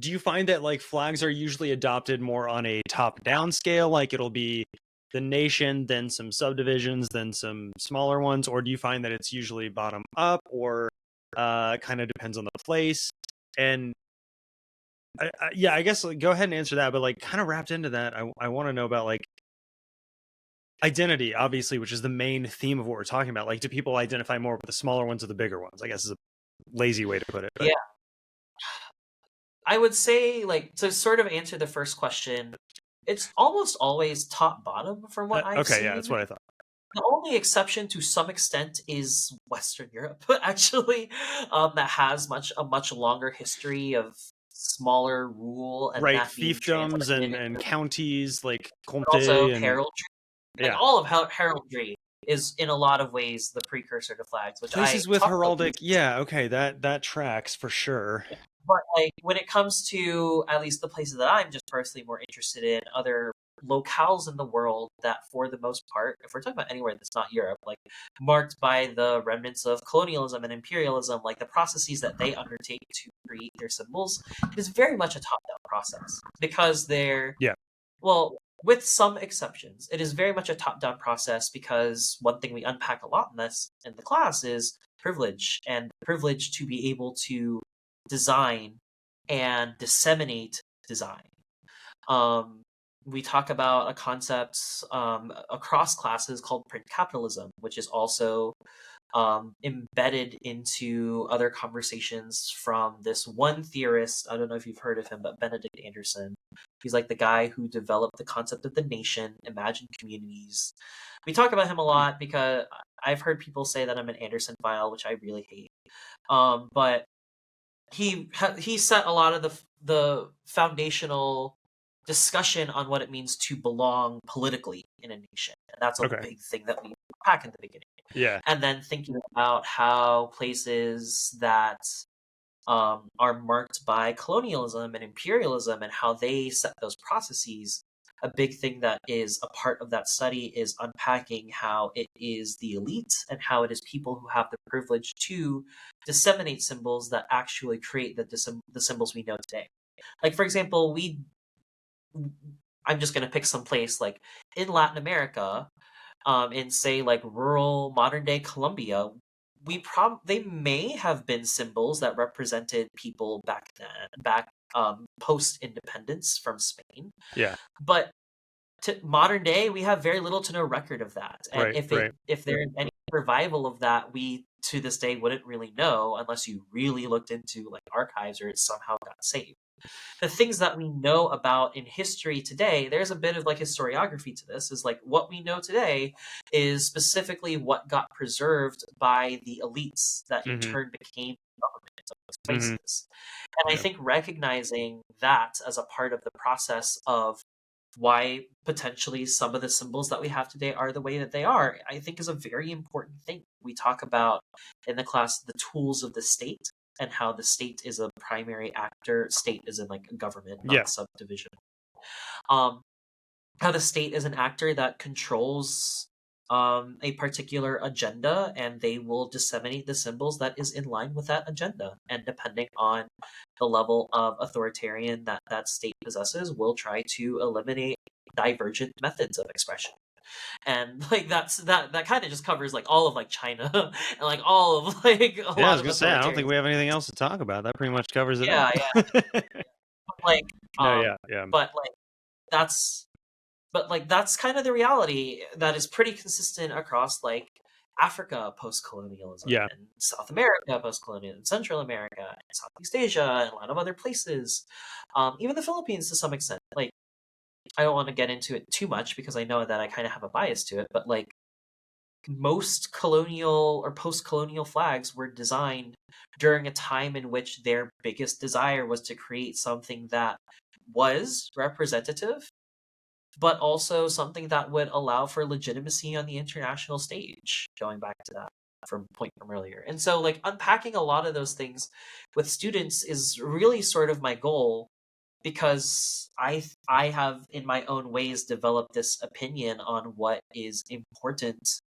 do you find that like flags are usually adopted more on a top-down scale, like it'll be the nation, then some subdivisions, then some smaller ones, or do you find that it's usually bottom up, or kind of depends on the place? And yeah, I guess like, go ahead and answer that, but like kind of wrapped into that, I want to know about like identity, obviously, which is the main theme of what we're talking about. Like, do people identify more with the smaller ones or the bigger ones? I guess is a lazy way to put it. But. Yeah. I would say, like, to sort of answer the first question, it's almost always top bottom from what I've seen. Yeah, that's what I thought. The only exception to some extent is Western Europe, actually, that has a much longer history of smaller rule and right, that fiefdoms and counties like Comte also and heraldry. Like all of heraldry is in a lot of ways the precursor to flags, which places with heraldic. Yeah, okay, that tracks for sure. But like when it comes to at least the places that I'm just personally more interested in, other locales in the world that for the most part, if we're talking about anywhere that's not Europe, like marked by the remnants of colonialism and imperialism, like the processes that they undertake to create their symbols, it is very much a top-down process because they're well, with some exceptions, it is very much a top-down process because one thing we unpack a lot in the class is privilege, and privilege to be able to design and disseminate design. We talk about a concept across classes called print capitalism, which is also embedded into other conversations from this one theorist. I don't know if you've heard of him, but Benedict Anderson. He's like the guy who developed the concept of the nation, imagined communities. We talk about him a lot because I've heard people say that I'm an Anderson file, which I really hate. But he set a lot of the foundational discussion on what it means to belong politically in a nation, and that's a big thing that we pack in the beginning. Yeah, and then thinking about how places that are marked by colonialism and imperialism and how they set those processes. A big thing that is a part of that study is unpacking how it is the elite and how it is people who have the privilege to disseminate symbols that actually create the symbols we know today. Like, for example, I'm just going to pick some place like in Latin America, in say like rural modern day Colombia, they may have been symbols that represented people back then, post independence from Spain. Yeah. But to modern day, we have very little to no record of that. And if there's any revival of that, we to this day wouldn't really know unless you really looked into like archives or it somehow got saved. The things that we know about in history today, there's a bit of like historiography to this, is like what we know today is specifically what got preserved by the elites that in turn became government of those places. And I think recognizing that as a part of the process of why potentially some of the symbols that we have today are the way that they are, I think is a very important thing. We talk about in the class the tools of the state and how the state is a primary actor. State is in like a government, not subdivision. How the state is an actor that controls a particular agenda, and they will disseminate the symbols that is in line with that agenda. And depending on the level of authoritarian that state possesses, will try to eliminate divergent methods of expression. And like that kind of just covers like all of like China and like all of like a lot I was gonna say, I don't think we have anything else to talk about. That pretty much covers it. Like but that's kind of the reality that is pretty consistent across like Africa post-colonialism, and South America post-colonialism, Central America, and Southeast Asia, and a lot of other places, even the Philippines to some extent. Like, I don't want to get into it too much because I know that I kind of have a bias to it, but like most colonial or post-colonial flags were designed during a time in which their biggest desire was to create something that was representative, but also something that would allow for legitimacy on the international stage, going back to that point from earlier. And so like unpacking a lot of those things with students is really sort of my goal, because I have in my own ways developed this opinion on what is important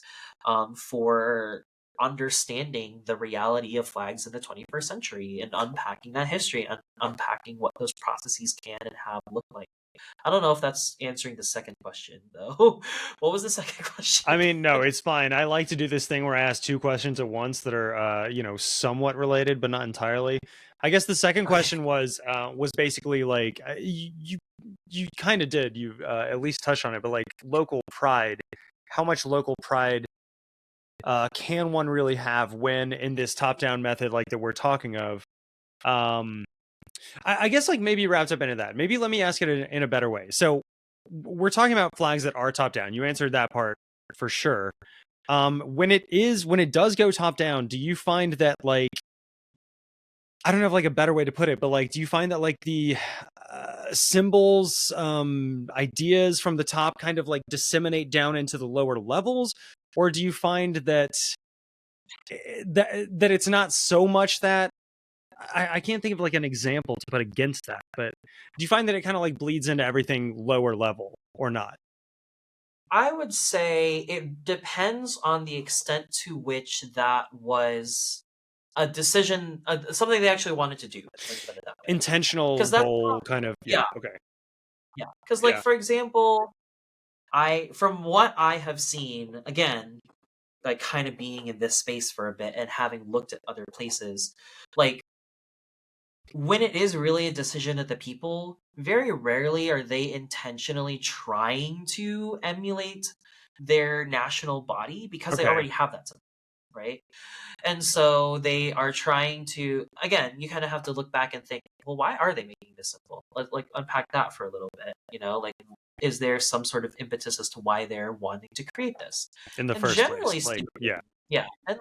for understanding the reality of flags in the 21st century and unpacking that history and unpacking what those processes can and have looked like. I don't know if that's answering the second question though. What was the second question? I mean, no, it's fine. I like to do this thing where I ask two questions at once that are, somewhat related, but not entirely. I guess the second question was basically like you kind of did. You at least touched on it, but like local pride. How much local pride can one really have when in this top-down method like that we're talking of? I guess like maybe wrapped up into that. Maybe let me ask it in a better way. So we're talking about flags that are top down. You answered that part for sure. When it does go top down, do you find that like, I don't have like a better way to put it, but like, do you find that like the symbols, ideas from the top kind of like disseminate down into the lower levels, or do you find that it's not so much that I can't think of like an example to put against that, but do you find that it kind of like bleeds into everything lower level or not? I would say it depends on the extent to which that was a decision, something they actually wanted to do. Let's put it that way. Intentional 'Cause that's goal not- kind of, yeah. okay. Yeah, because like Yeah. for example, from what I have seen, again, like kind of being in this space for a bit and having looked at other places, like when it is really a decision of the people, very rarely are they intentionally trying to emulate their national body because they Okay. already have that, right? And so they are trying to, again, you kind of have to look back and think, well, why are they making this symbol? Like unpack that for a little bit, like is there some sort of impetus as to why they're wanting to create this? In the And first generally place, like, speaking, yeah. and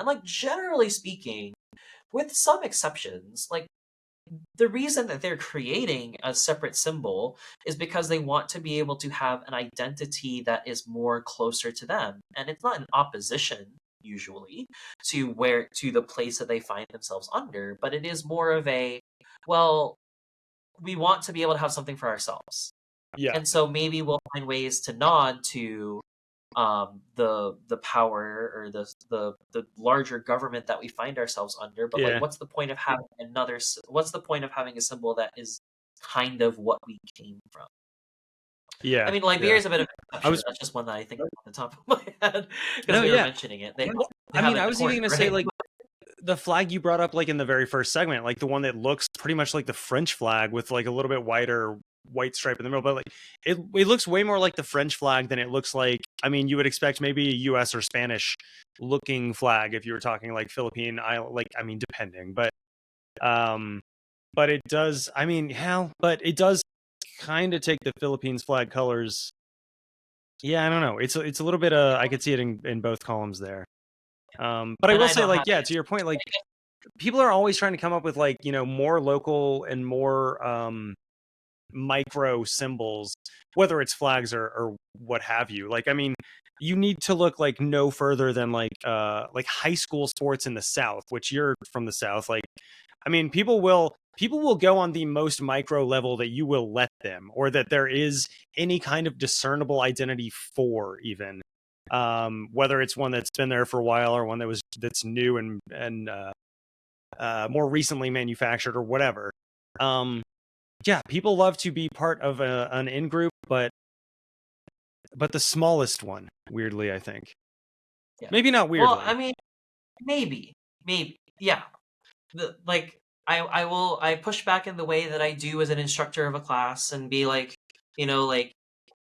like generally speaking, with some exceptions, like the reason that they're creating a separate symbol is because they want to be able to have an identity that is more closer to them, and it's not in opposition usually to the place that they find themselves under, but it is more of a, well, we want to be able to have something for ourselves. Yeah. And so maybe we'll find ways to nod to the power or the larger government that we find ourselves under, but Yeah. like what's the point of having what's the point of having a symbol that is kind of what we came from? Yeah. I mean, Liberia is a bit of an exception. was- That's just one that I think on the top of my head because No, we were yeah. mentioning it. They I have mean, it I in was the even corner, gonna say right? like the flag you brought up like in the very first segment, like the one that looks pretty much like the French flag with like a little bit wider white stripe in the middle, but like it looks way more like the French flag than it looks like, I mean, you would expect maybe a US or Spanish looking flag if you were talking like Philippine island, like, I mean, depending, but it does, I mean, hell, but it does kind of take the Philippines flag colors. Yeah, I don't know. It's a little bit I could see it in both columns there. But I And will I say, don't like, have yeah, it. to your point, like people are always trying to come up with like, more local and more micro symbols, whether it's flags or what have you. Like, I mean, you need to look like no further than like high school sports in the South, which you're from the South. Like, I mean, people will go on the most micro level that you will let them, or that there is any kind of discernible identity for, even whether it's one that's been there for a while or one that's new and more recently manufactured or whatever. Yeah, people love to be part of an in group, but the smallest one, weirdly, I think. Yeah. Maybe not weirdly. Well, I mean, maybe, yeah. I push back in the way that I do as an instructor of a class and be like, like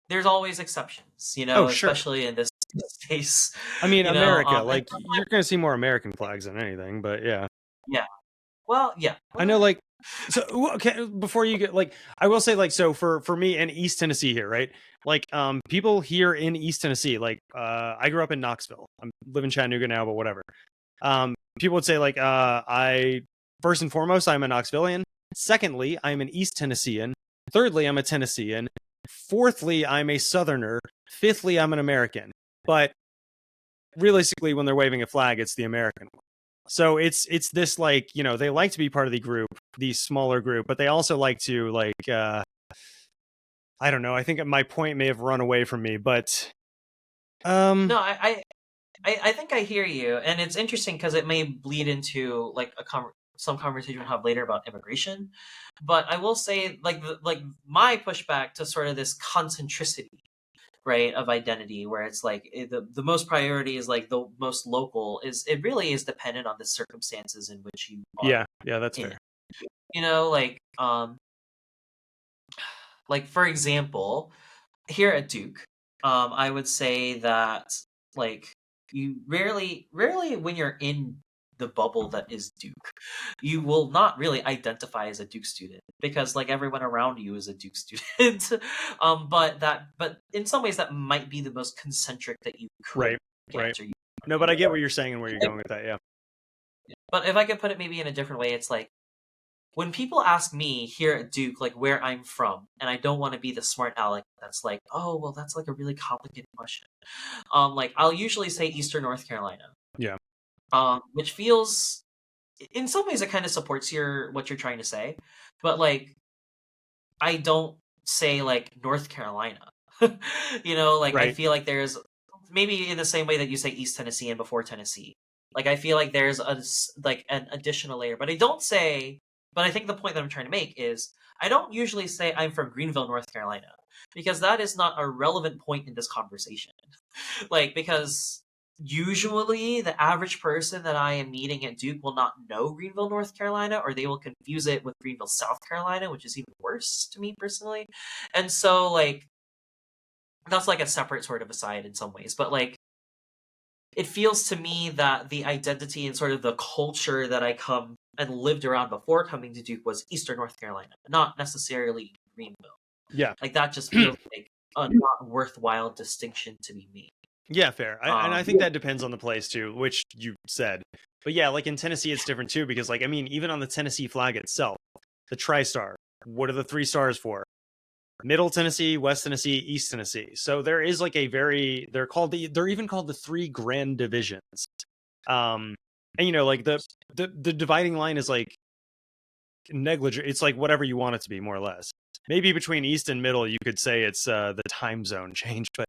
there's always exceptions, Oh, sure. especially in this case. I mean, America, and you're going to see more American flags than anything, but yeah. yeah. Well, yeah. I know, like, so okay, before you get like, I will say, like, so for me in East Tennessee here, right? Like, people here in East Tennessee, like, I grew up in Knoxville. I live in Chattanooga now, but whatever. People would say like, I first and foremost, I'm a Knoxvillian. Secondly, I'm an East Tennessean. Thirdly, I'm a Tennessean. Fourthly, I'm a Southerner. Fifthly, I'm an American. But realistically, when they're waving a flag, it's the American one. So it's this like, they like to be part of the smaller group, but they also like to like, I don't know. I think my point may have run away from me, but No, I I think I hear you, and it's interesting because it may bleed into like some conversation we'll have later about immigration. But I will say, like my pushback to sort of this concentricity, right, of identity, where it's like the most priority is like the most local, is it really is dependent on the circumstances in which you are Yeah, that's in. fair. You know, like for example, here at Duke, I would say that like you rarely when you're in the bubble that is Duke, you will not really identify as a Duke student because like everyone around you is a Duke student. But in some ways that might be the most concentric that you could Right. get. No, but I get what you're saying and where you're going with that. Yeah. But if I could put it maybe in a different way, it's like when people ask me here at Duke, like where I'm from, and I don't want to be the smart aleck that's like, oh, well, that's like a really complicated question. Like I'll usually say Eastern North Carolina. Yeah. Which feels, in some ways, it kind of supports what you're trying to say, but like I don't say like North Carolina. You know, like I Right. feel like there's maybe in the same way that you say East Tennessee and before Tennessee. Like I feel like there's like an additional layer, but I don't say. But I think the point that I'm trying to make is I don't usually say I'm from Greenville, North Carolina, because that is not a relevant point in this conversation. Like because usually the average person that I am meeting at Duke will not know Greenville, North Carolina, or they will confuse it with Greenville, South Carolina, which is even worse to me personally. And so like that's like a separate sort of aside in some ways, but like it feels to me that the identity and sort of the culture that I come and lived around before coming to Duke was Eastern North Carolina, not necessarily Greenville. Yeah. Like that just feels like a not worthwhile distinction to be made. Yeah, fair. And I think that depends on the place too, which you said. But yeah, like in Tennessee, it's different too, because like, I mean, even on the Tennessee flag itself, the tri-star, what are the 3 stars for? Middle Tennessee, West Tennessee, East Tennessee. So there is like they're even called the 3 grand divisions. And you know, like the dividing line is like negligible. It's like whatever you want it to be, more or less. Maybe between East and Middle, you could say it's the time zone change, but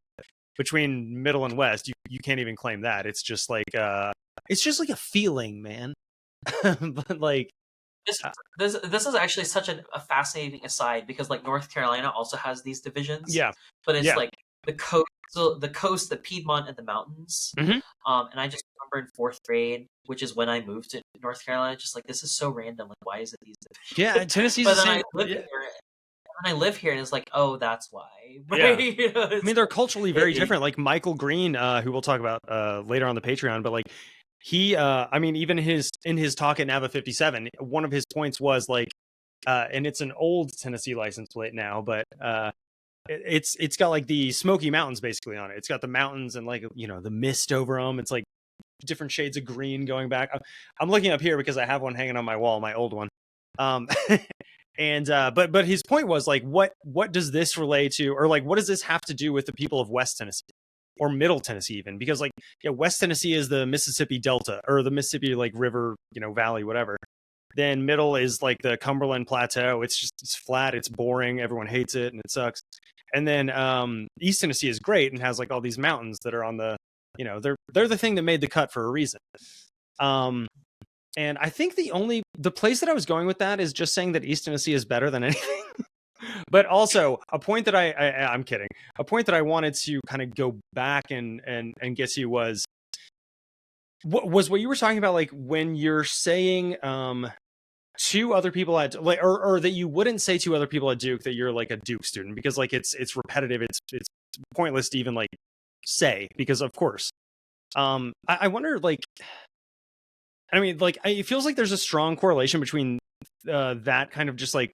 between Middle and West, you can't even claim that. It's just like a feeling, man. But like this is actually such a fascinating aside because like North Carolina also has these divisions. Yeah. But it's Yeah. like the coast, the Piedmont, and the mountains. Mhm. And I just remember in 4th grade, which is when I moved to North Carolina, just like this is so random. Like, why is it these divisions? Yeah, Tennessee's But the then same. I live here, and it's like, oh, that's why. Yeah. You know, I mean, they're culturally very different. Like Michael Green, who we'll talk about later on the Patreon, but like he, I mean, even in his talk at Nava 57, one of his points was like, and it's an old Tennessee license plate now, but it's got like the Smoky Mountains basically on it. It's got the mountains and like, you know, the mist over them. It's like different shades of green going back. I'm looking up here because I have one hanging on my wall, my old one. And but his point was like, what does this relate to, or like what does this have to do with the people of West Tennessee or Middle Tennessee even? Because like, yeah, West Tennessee is the Mississippi Delta or the Mississippi like river, you know, valley, whatever. Then Middle is like the Cumberland Plateau. It's flat, it's boring, everyone hates it, and it sucks. And then East Tennessee is great and has like all these mountains that are on the, you know, they're the thing that made the cut for a reason. And I think the place that I was going with that is just saying that East Tennessee is better than anything. But also a point that I'm kidding. A point that I wanted to kind of go back and get to was what you were talking about, like when you're saying to other people at like, or that you wouldn't say to other people at Duke that you're like a Duke student because like it's repetitive. It's pointless to even like say because of course. I wonder like. I mean, like, it feels like there's a strong correlation between that kind of just like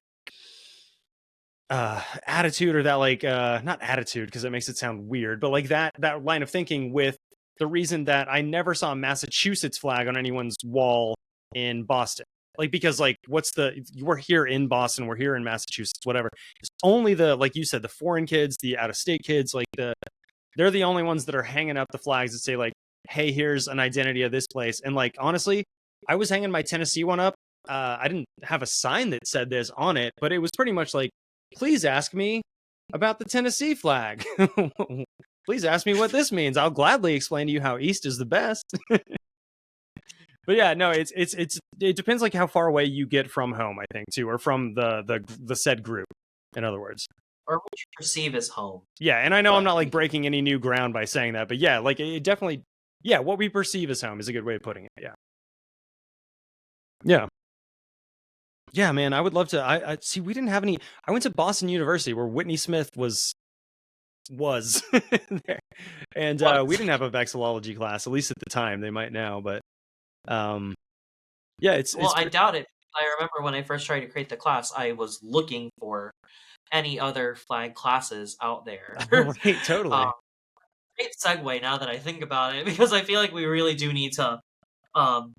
attitude or that like not attitude because it makes it sound weird, but like that line of thinking with the reason that I never saw a Massachusetts flag on anyone's wall in Boston. Like, because like we're here in Boston, we're here in Massachusetts, whatever. It's only the, like you said, the foreign kids, the out-of-state kids, like they're the only ones that are hanging up the flags that say like, hey, here's an identity of this place. And like, honestly, I was hanging my Tennessee one up. I didn't have a sign that said this on it, but it was pretty much like, please ask me about the Tennessee flag. Please ask me what this means. I'll gladly explain to you how East is the best. But yeah, no, it depends like how far away you get from home, I think, too, or from the said group, in other words. Or what you perceive as home. Yeah, and I know I'm not like breaking any new ground by saying that, but yeah, like it definitely, yeah, what we perceive as home is a good way of putting it. Yeah. Yeah. Yeah, man, I would love to. I see. We didn't have any. I went to Boston University, where Whitney Smith was there, and we didn't have a vexillology class, at least at the time. They might now, but yeah, I doubt it. I remember when I first tried to create the class, I was looking for any other flag classes out there. Right, totally. Great segue now that I think about it, because I feel like we really do need to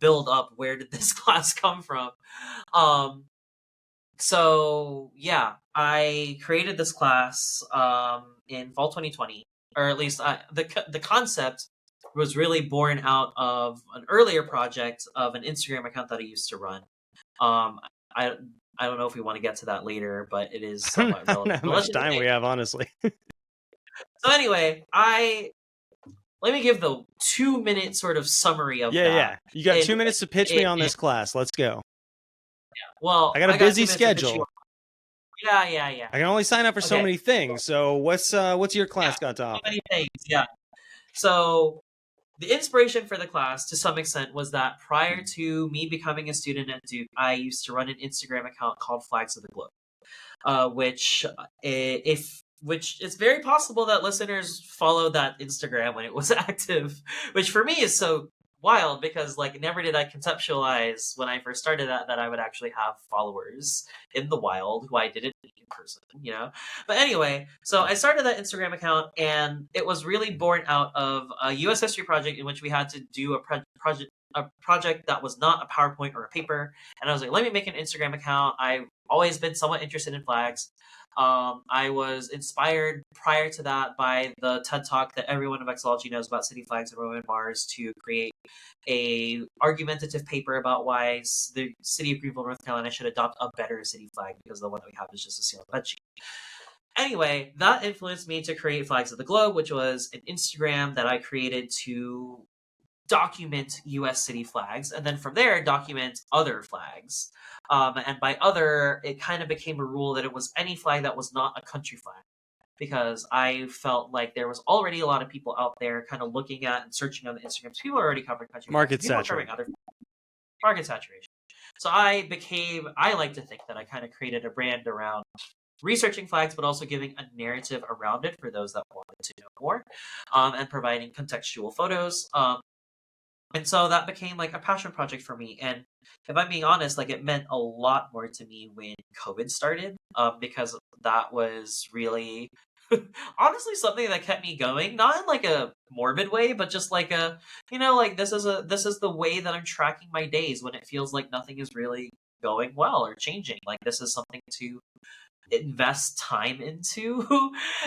build up where did this class come from. So yeah, I created this class in fall 2020, or at least the concept was really born out of an earlier project of an Instagram account that I used to run. I don't know if we want to get to that later, but it is somewhat relevant. I don't know how much time we have, honestly. So anyway, let me give the 2-minute sort of summary of that. Yeah. You got 2 minutes to pitch me on this class. Let's go. Yeah. Well, I got a busy schedule. Yeah. I can only sign up for so many things. So what's your class got to offer? So many things. Yeah. So the inspiration for the class, to some extent, was that prior to me becoming a student at Duke, I used to run an Instagram account called Flags of the Globe, which it's very possible that listeners followed that Instagram when it was active, which for me is so wild, because like never did I conceptualize when I first started that I would actually have followers in the wild who I didn't meet in person, you know? But anyway, so I started that Instagram account, and it was really born out of a US history project in which we had to do a project that was not a PowerPoint or a paper. And I was like, let me make an Instagram account. I've always been somewhat interested in flags. I was inspired prior to that by the TED Talk that everyone in Vexillology knows about city flags and Roman Mars, to create a argumentative paper about why the city of Greenville, North Carolina should adopt a better city flag, because the one that we have is just a seal on bedsheet. Anyway, that influenced me to create Flags of the Globe, which was an Instagram that I created to document U.S. city flags, and then from there document other flags. And by other, it kind of became a rule that it was any flag that was not a country flag, because I felt like there was already a lot of people out there kind of looking at and searching on the Instagrams. People are already covering country market flags. saturation. Market saturation. So I like to think that I kind of created a brand around researching flags, but also giving a narrative around it for those that wanted to know more, and providing contextual photos. And so that became like a passion project for me. And if I'm being honest, like it meant a lot more to me when COVID started, because that was really honestly something that kept me going, not in like a morbid way, but just like like this is the way that I'm tracking my days when it feels like nothing is really going well or changing. Like this is something to invest time into.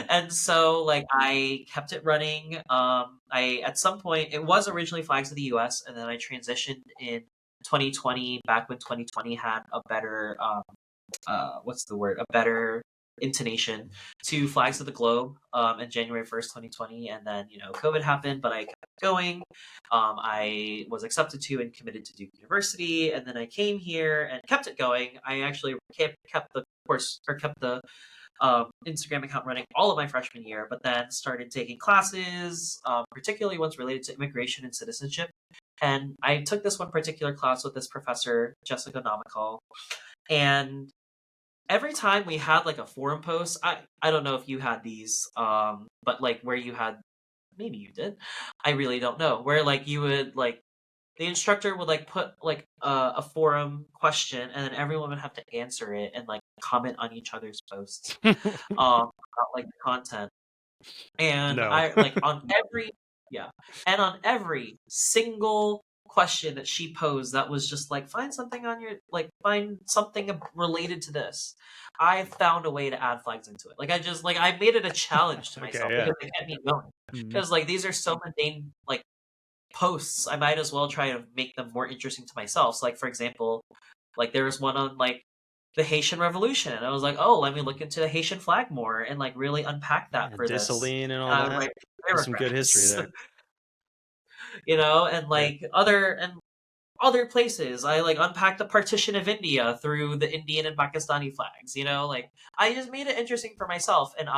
And so like I kept it running. I at some point, it was originally Flags of the US, and then I transitioned in 2020, back when 2020 had a better a better intonation, to Flags of the Globe in January 1st, 2020. And then COVID happened, but I kept going. I was accepted to and committed to Duke University, and then I came here and kept it going. I actually kept the Instagram account running all of my freshman year, but then started taking classes, particularly ones related to immigration and citizenship. And I took this one particular class with this professor, Jessica Namical, and every time we had like a forum post, I don't know if you had these, but like where you had, maybe you did, I really don't know, where like you would like, the instructor would like put like a forum question, and then everyone would have to answer it and like comment on each other's posts about like the content. And I like on every single question that she posed that was just like, find something related to this, I found a way to add flags into it. Like I made it a challenge to myself, because it kept me going. Because like these are so mundane like posts, I might as well try to make them more interesting to myself. So like for example, like there was one on like the Haitian Revolution. And I was like, oh, let me look into the Haitian flag more and like really unpack that for this. Dessalines and all And I would that. write There's some good history paragraphs, there. and like other places. I like unpacked the partition of India through the Indian and Pakistani flags. Like I just made it interesting for myself. And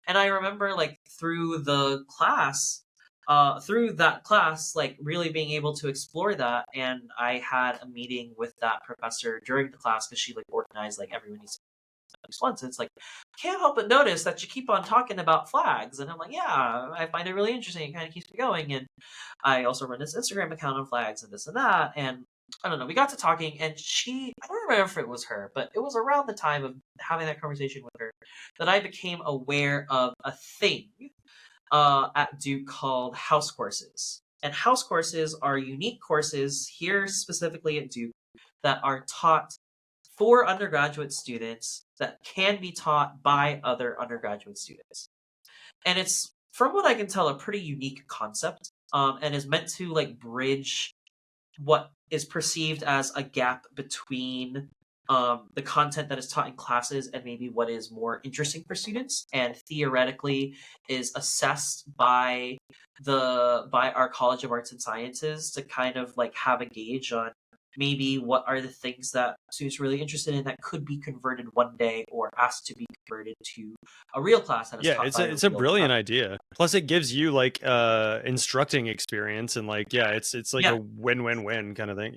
and I remember like through that class, like really being able to explore that. And I had a meeting with that professor during the class because she like organized like everyone needs to once. It's like, can't help but notice that you keep on talking about flags. And I'm like, yeah, I find it really interesting. It kind of keeps me going. And I also run this Instagram account on flags and this and that. And I don't know, we got to talking, and I don't remember if it was her, but it was around the time of having that conversation with her that I became aware of a thing at Duke called house courses. And house courses are unique courses here specifically at Duke that are taught for undergraduate students that can be taught by other undergraduate students. And it's, from what I can tell, a pretty unique concept, and is meant to like bridge what is perceived as a gap between the content that is taught in classes and maybe what is more interesting for students, and theoretically is assessed by our College of Arts and Sciences to kind of like have a gauge on maybe what are the things that students are really interested in that could be converted one day or asked to be converted to a real class that is taught by it's a brilliant idea. Plus it gives you like instructing experience, and like it's like a win-win-win kind of thing.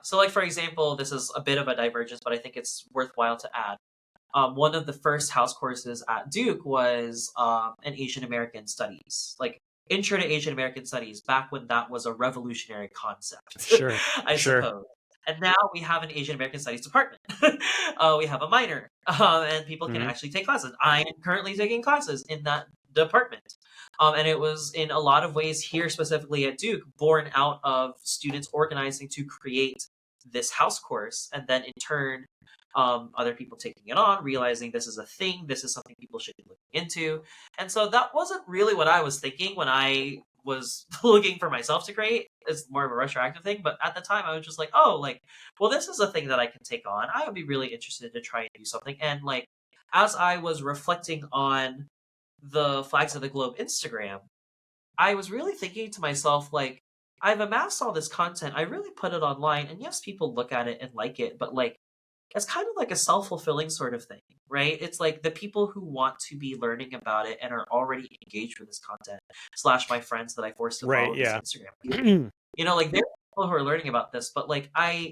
So like for example, this is a bit of a divergence, but I think it's worthwhile to add. One of the first house courses at Duke was an Asian American Studies, like Intro to Asian American Studies, back when that was a revolutionary concept. Sure, I suppose. And now we have an Asian American Studies department. We have a minor, and people can actually take classes. I am currently taking classes in that department. And it was in a lot of ways here, specifically at Duke, born out of students organizing to create this house course, and then in turn, other people taking it on, realizing this is a thing, this is something people should be looking into. And so that wasn't really what I was thinking when I was looking for myself to create. It's more of a retroactive thing, but at the time I was just like, oh, like, well, this is a thing that I can take on. I would be really interested to try and do something. And like, as I was reflecting on the Flags of the Globe Instagram, I was really thinking to myself, like, I've amassed all this content, I really put it online, and yes, people look at it and like it, but like, it's kind of like a self-fulfilling sort of thing, right? It's like the people who want to be learning about it and are already engaged with this content, / my friends that I forced to follow this Instagram. Like there are people who are learning about this, but like I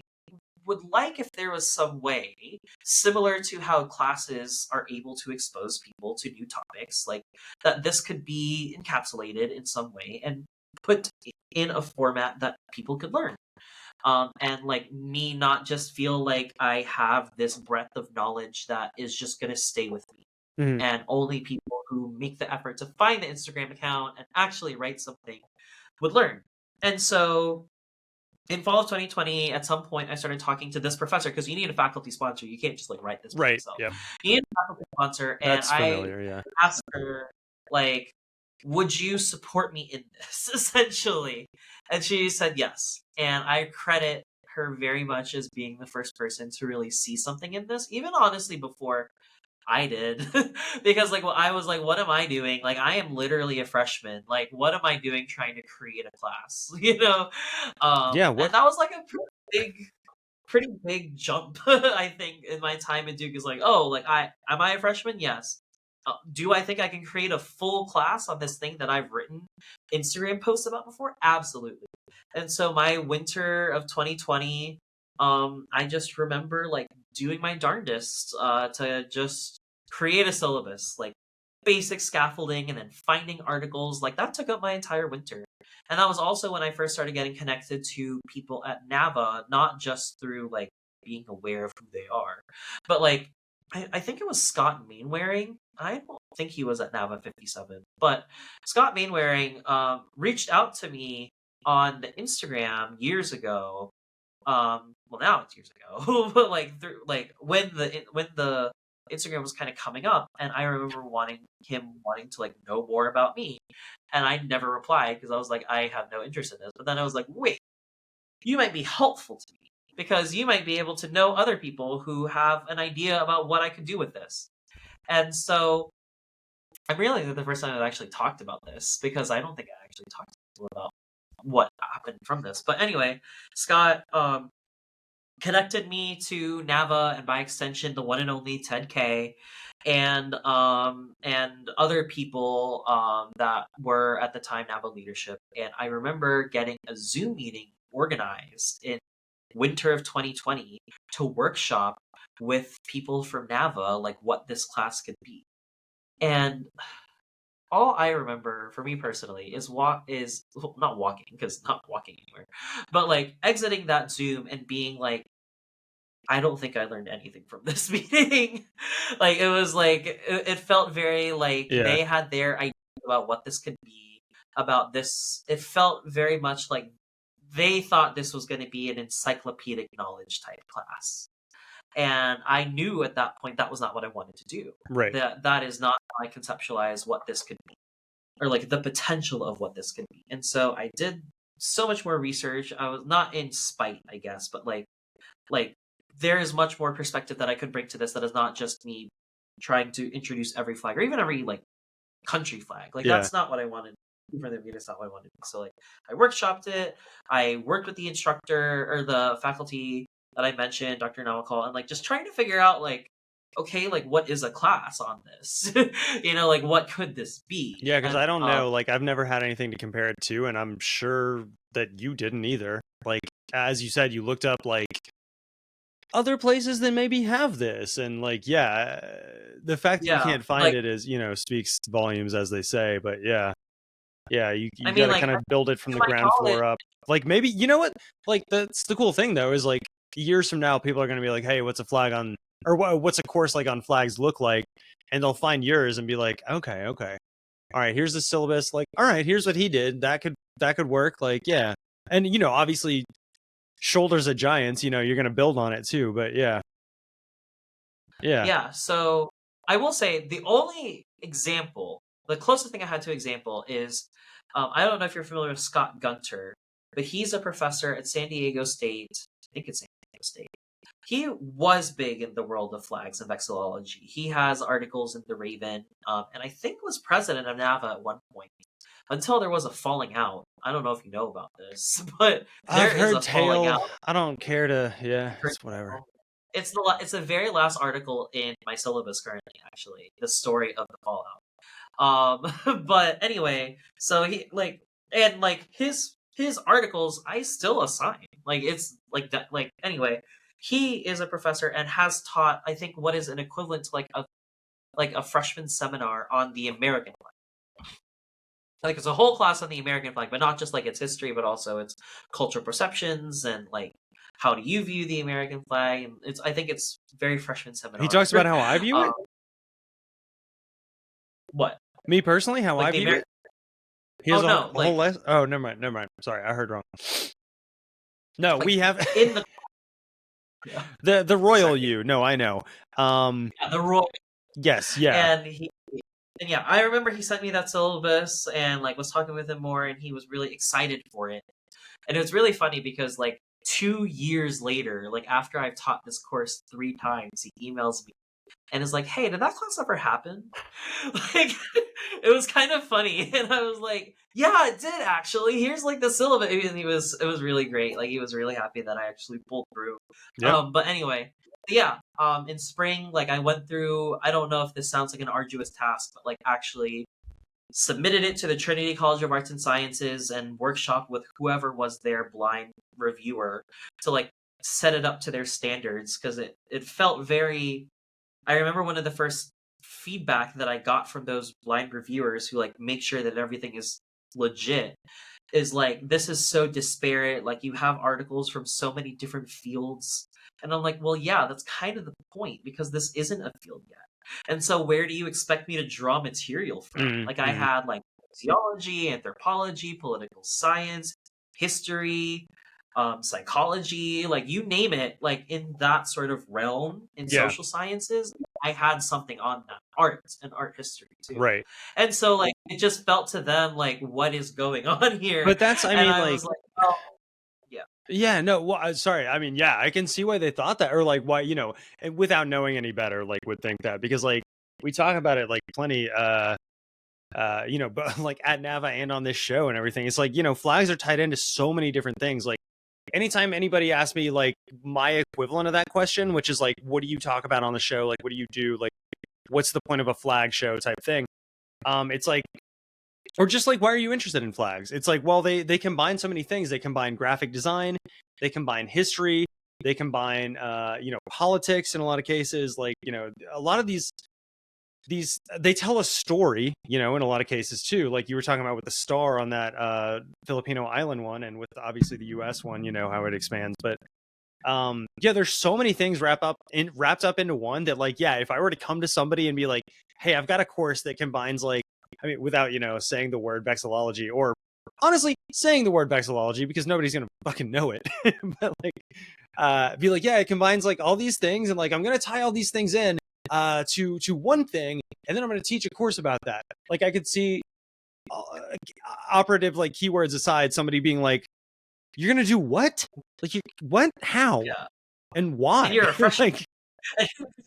would like if there was some way, similar to how classes are able to expose people to new topics, like that this could be encapsulated in some way and put in a format that people could learn. And like me not just feel like I have this breadth of knowledge that is just going to stay with me. And only people who make the effort to find the Instagram account and actually write something would learn. And so in fall of 2020, at some point, I started talking to this professor, because you need a faculty sponsor. You can't just like write this by yourself. Yeah. You need a faculty sponsor. And I asked her, like, would you support me in this, essentially? And she said yes. And I credit her very much as being the first person to really see something in this, even honestly before I did. Because like, well, I was like, what am I doing? Like, I am literally a freshman. Like, what am I doing trying to create a class? And that was like a pretty big jump, I think, in my time at Duke. Is like, oh, like, am I a freshman? Yes. Do I think I can create a full class on this thing that I've written Instagram posts about before? Absolutely. And so my winter of 2020, I just remember like doing my darndest to just create a syllabus, like basic scaffolding, and then finding articles. Like that took up my entire winter. And that was also when I first started getting connected to people at NAVA, not just through like being aware of who they are, but like I think it was Scott Mainwaring. I don't think he was at NAVA 57, but Scott Mainwaring reached out to me on the Instagram years ago. Well, now it's years ago, but like when the Instagram was kind of coming up, and I remember wanting to like know more about me, and I never replied because I was like, I have no interest in this. But then I was like, wait, you might be helpful to me. because you might be able to know other people who have an idea about what I could do with this. And so I'm realizing the first time I've actually talked about this, because I don't think I actually talked to people about what happened from this. But anyway, Scott connected me to Nava, and by extension the one and only Ted K, and other people that were at the time Nava leadership. And I remember getting a Zoom meeting organized in winter of 2020 to workshop with people from Nava like what this class could be. And all I remember for me personally is not walking, because not walking anywhere, but like exiting that Zoom and being like, I don't think I learned anything from this meeting. Like it was like it felt very like they had their idea about what this could be, about this. It felt very much like they thought this was going to be an encyclopedic knowledge type class. And I knew at that point that was not what I wanted to do. Right. That is not how I conceptualize what this could be, or like the potential of what this could be. And so I did so much more research. I was not in spite, I guess, but like there is much more perspective that I could bring to this that is not just me trying to introduce every flag, or even every like country flag. Like that's not what I wanted for the meeting. That's not what I wanted. So like I workshopped it. I worked with the instructor or the faculty that I mentioned, Dr. Nawakal, and like just trying to figure out like, okay, like what is a class on this? Like what could this be? Yeah, because I don't know. Like I've never had anything to compare it to, and I'm sure that you didn't either. Like as you said, you looked up like other places that maybe have this, and like the fact that you can't find it is speaks volumes, as they say. But you gotta kind of build it from the ground floor up. Like maybe what, like that's the cool thing though, is like years from now people are going to be like, hey, what's a flag on, or what's a course like on flags look like, and they'll find yours and be like, okay, all right, here's the syllabus, like all right, here's what he did, that could work. Like and obviously shoulders of giants, you're going to build on it too. But yeah. So I will say the only example, the closest thing I had to example is I don't know if you're familiar with Scott Gunter, but he's a professor at San Diego State. I think it's San Diego State. He was big in the world of flags and vexillology. He has articles in the Raven, and I think was president of NAVA at one point, until there was a falling out. I don't know if you know about this, but I've heard falling out. I don't care to. It's whatever. It's the very last article in my syllabus currently, actually, the story of the fallout. But anyway, so he his articles I still assign. Like it's like that. Like anyway, he is a professor and has taught, I think, what is an equivalent to like a freshman seminar on the American flag. Like it's a whole class on the American flag, but not just like its history, but also its cultural perceptions and like how do you view the American flag. And I think it's very freshman seminar. He talks about how I view it. What? Me personally, how I view it. He has a whole list. Oh, never mind. Sorry, I heard wrong. No, we have in the the royal you. No, I know. The royal. Yes, yeah. And I remember he sent me that syllabus and like was talking with him more, and he was really excited for it. And it was really funny because like 2 years later, like after I've taught this course 3 times, he emails me and is like, hey, did that class ever happen? Like it was kind of funny. And I was like, yeah, it did actually. Here's like the syllabus. And it was really great. Like he was really happy that I actually pulled through. Yep. But anyway, in spring, like I went through, I don't know if this sounds like an arduous task, but like actually submitted it to the Trinity College of Arts and Sciences and workshopped with whoever was their blind reviewer to like set it up to their standards, because it felt very, I remember one of the first feedback that I got from those blind reviewers who like make sure that everything is legit is like, this is so disparate, like you have articles from so many different fields. And I'm like, well, yeah, that's kind of the point, because this isn't a field yet. And so where do you expect me to draw material from? Like I had like sociology, anthropology, political science, history, psychology, like you name it, like in that sort of realm in social sciences, I had something on that, art and art history too. Right. And so like it just felt to them like, what is going on here? But that's, I mean, like, was like, oh, yeah. Yeah, no, well, sorry. I mean, yeah, I can see why they thought that, or like why, and without knowing any better, like would think that, because like we talk about it like plenty, but like at Nava and on this show and everything. It's like, flags are tied into so many different things. Like anytime anybody asks me like my equivalent of that question, which is like, what do you talk about on the show? Like, what do you do? Like, what's the point of a flag show type thing? It's like, or just like, why are you interested in flags? It's like, well, they combine so many things. They combine graphic design, they combine history, they combine politics in a lot of cases. Like, a lot of these they tell a story, in a lot of cases too. Like you were talking about with the star on that Filipino island one, and with obviously the US one, how it expands. But there's so many things wrapped up into one that, like, yeah, if I were to come to somebody and be like, hey, I've got a course that combines, like, I mean, without saying the word vexillology, or honestly saying the word vexillology, because nobody's gonna fucking know it, but like be like, yeah, it combines like all these things, and like I'm gonna tie all these things in to one thing, and then I'm gonna teach a course about that. Like I could see operative like keywords aside, somebody being like, you're gonna do what? Like, what? How? Yeah. And why? And you're a freshman. Like,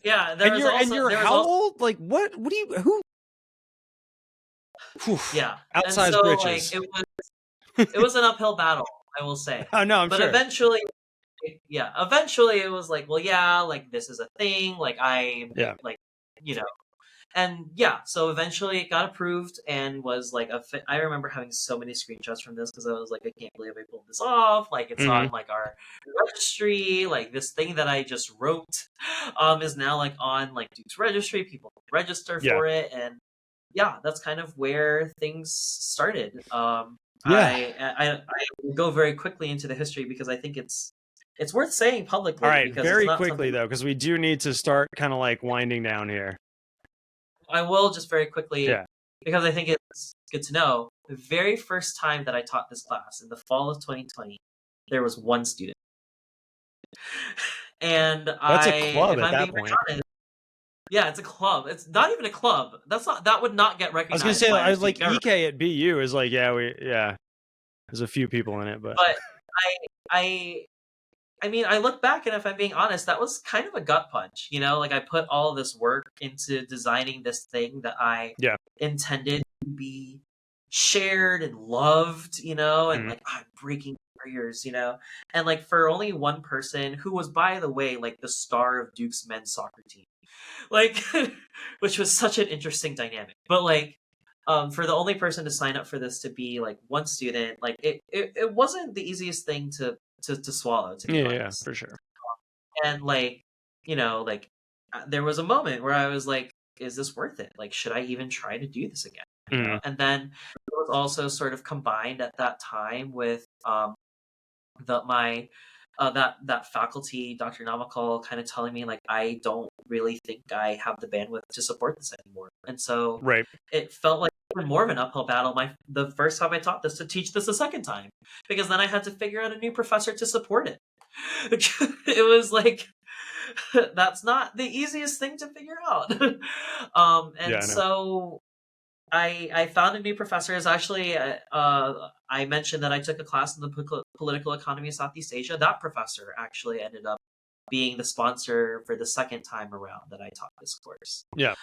yeah, and you're how old? Like, what do you, who? Whew. Yeah, outsized and so, britches. Like, it was an uphill battle, I will say. Oh no, I'm but sure. Eventually it was like, well, yeah, like this is a thing, like like, and yeah, so eventually it got approved and was like I remember having so many screenshots from this because I was like, I can't believe I pulled this off. Like it's on like our registry, like this thing that I just wrote is now like on like Duke's registry. People can register for it, and yeah, that's kind of where things started. I go very quickly into the history because I think it's worth saying publicly. All right, because very it's not quickly though, because we do need to start kind of like winding down here. I will just very quickly, because I think it's good to know. The very first time that I taught this class in the fall of 2020, there was one student, and that's a club at that point. Honest, yeah, it's a club. It's not even a club. That would not get recognized. I was gonna say, I was like, EK at BU is like, there's a few people in it, but I mean, I look back, and if I'm being honest, that was kind of a gut punch. Like I put all this work into designing this thing that I intended to be shared and loved, and like I'm breaking barriers, and like for only one person, who was, by the way, like the star of Duke's men's soccer team, like, which was such an interesting dynamic. But like, for the only person to sign up for this to be like one student, like it wasn't the easiest thing to swallow, to be honest. Yeah, for sure. And like, like there was a moment where I was like, is this worth it? Like, should I even try to do this again? And then it was also sort of combined at that time with that faculty, Dr. Namakal, kind of telling me like, I don't really think I have the bandwidth to support this anymore. And so it felt like even more of an uphill battle the first time I taught this to teach this a second time, because then I had to figure out a new professor to support it. It was like, that's not the easiest thing to figure out. So I found a new professor. Is actually I mentioned that I took a class in the political economy of Southeast Asia. That professor actually ended up being the sponsor for the second time around that I taught this course. Yeah.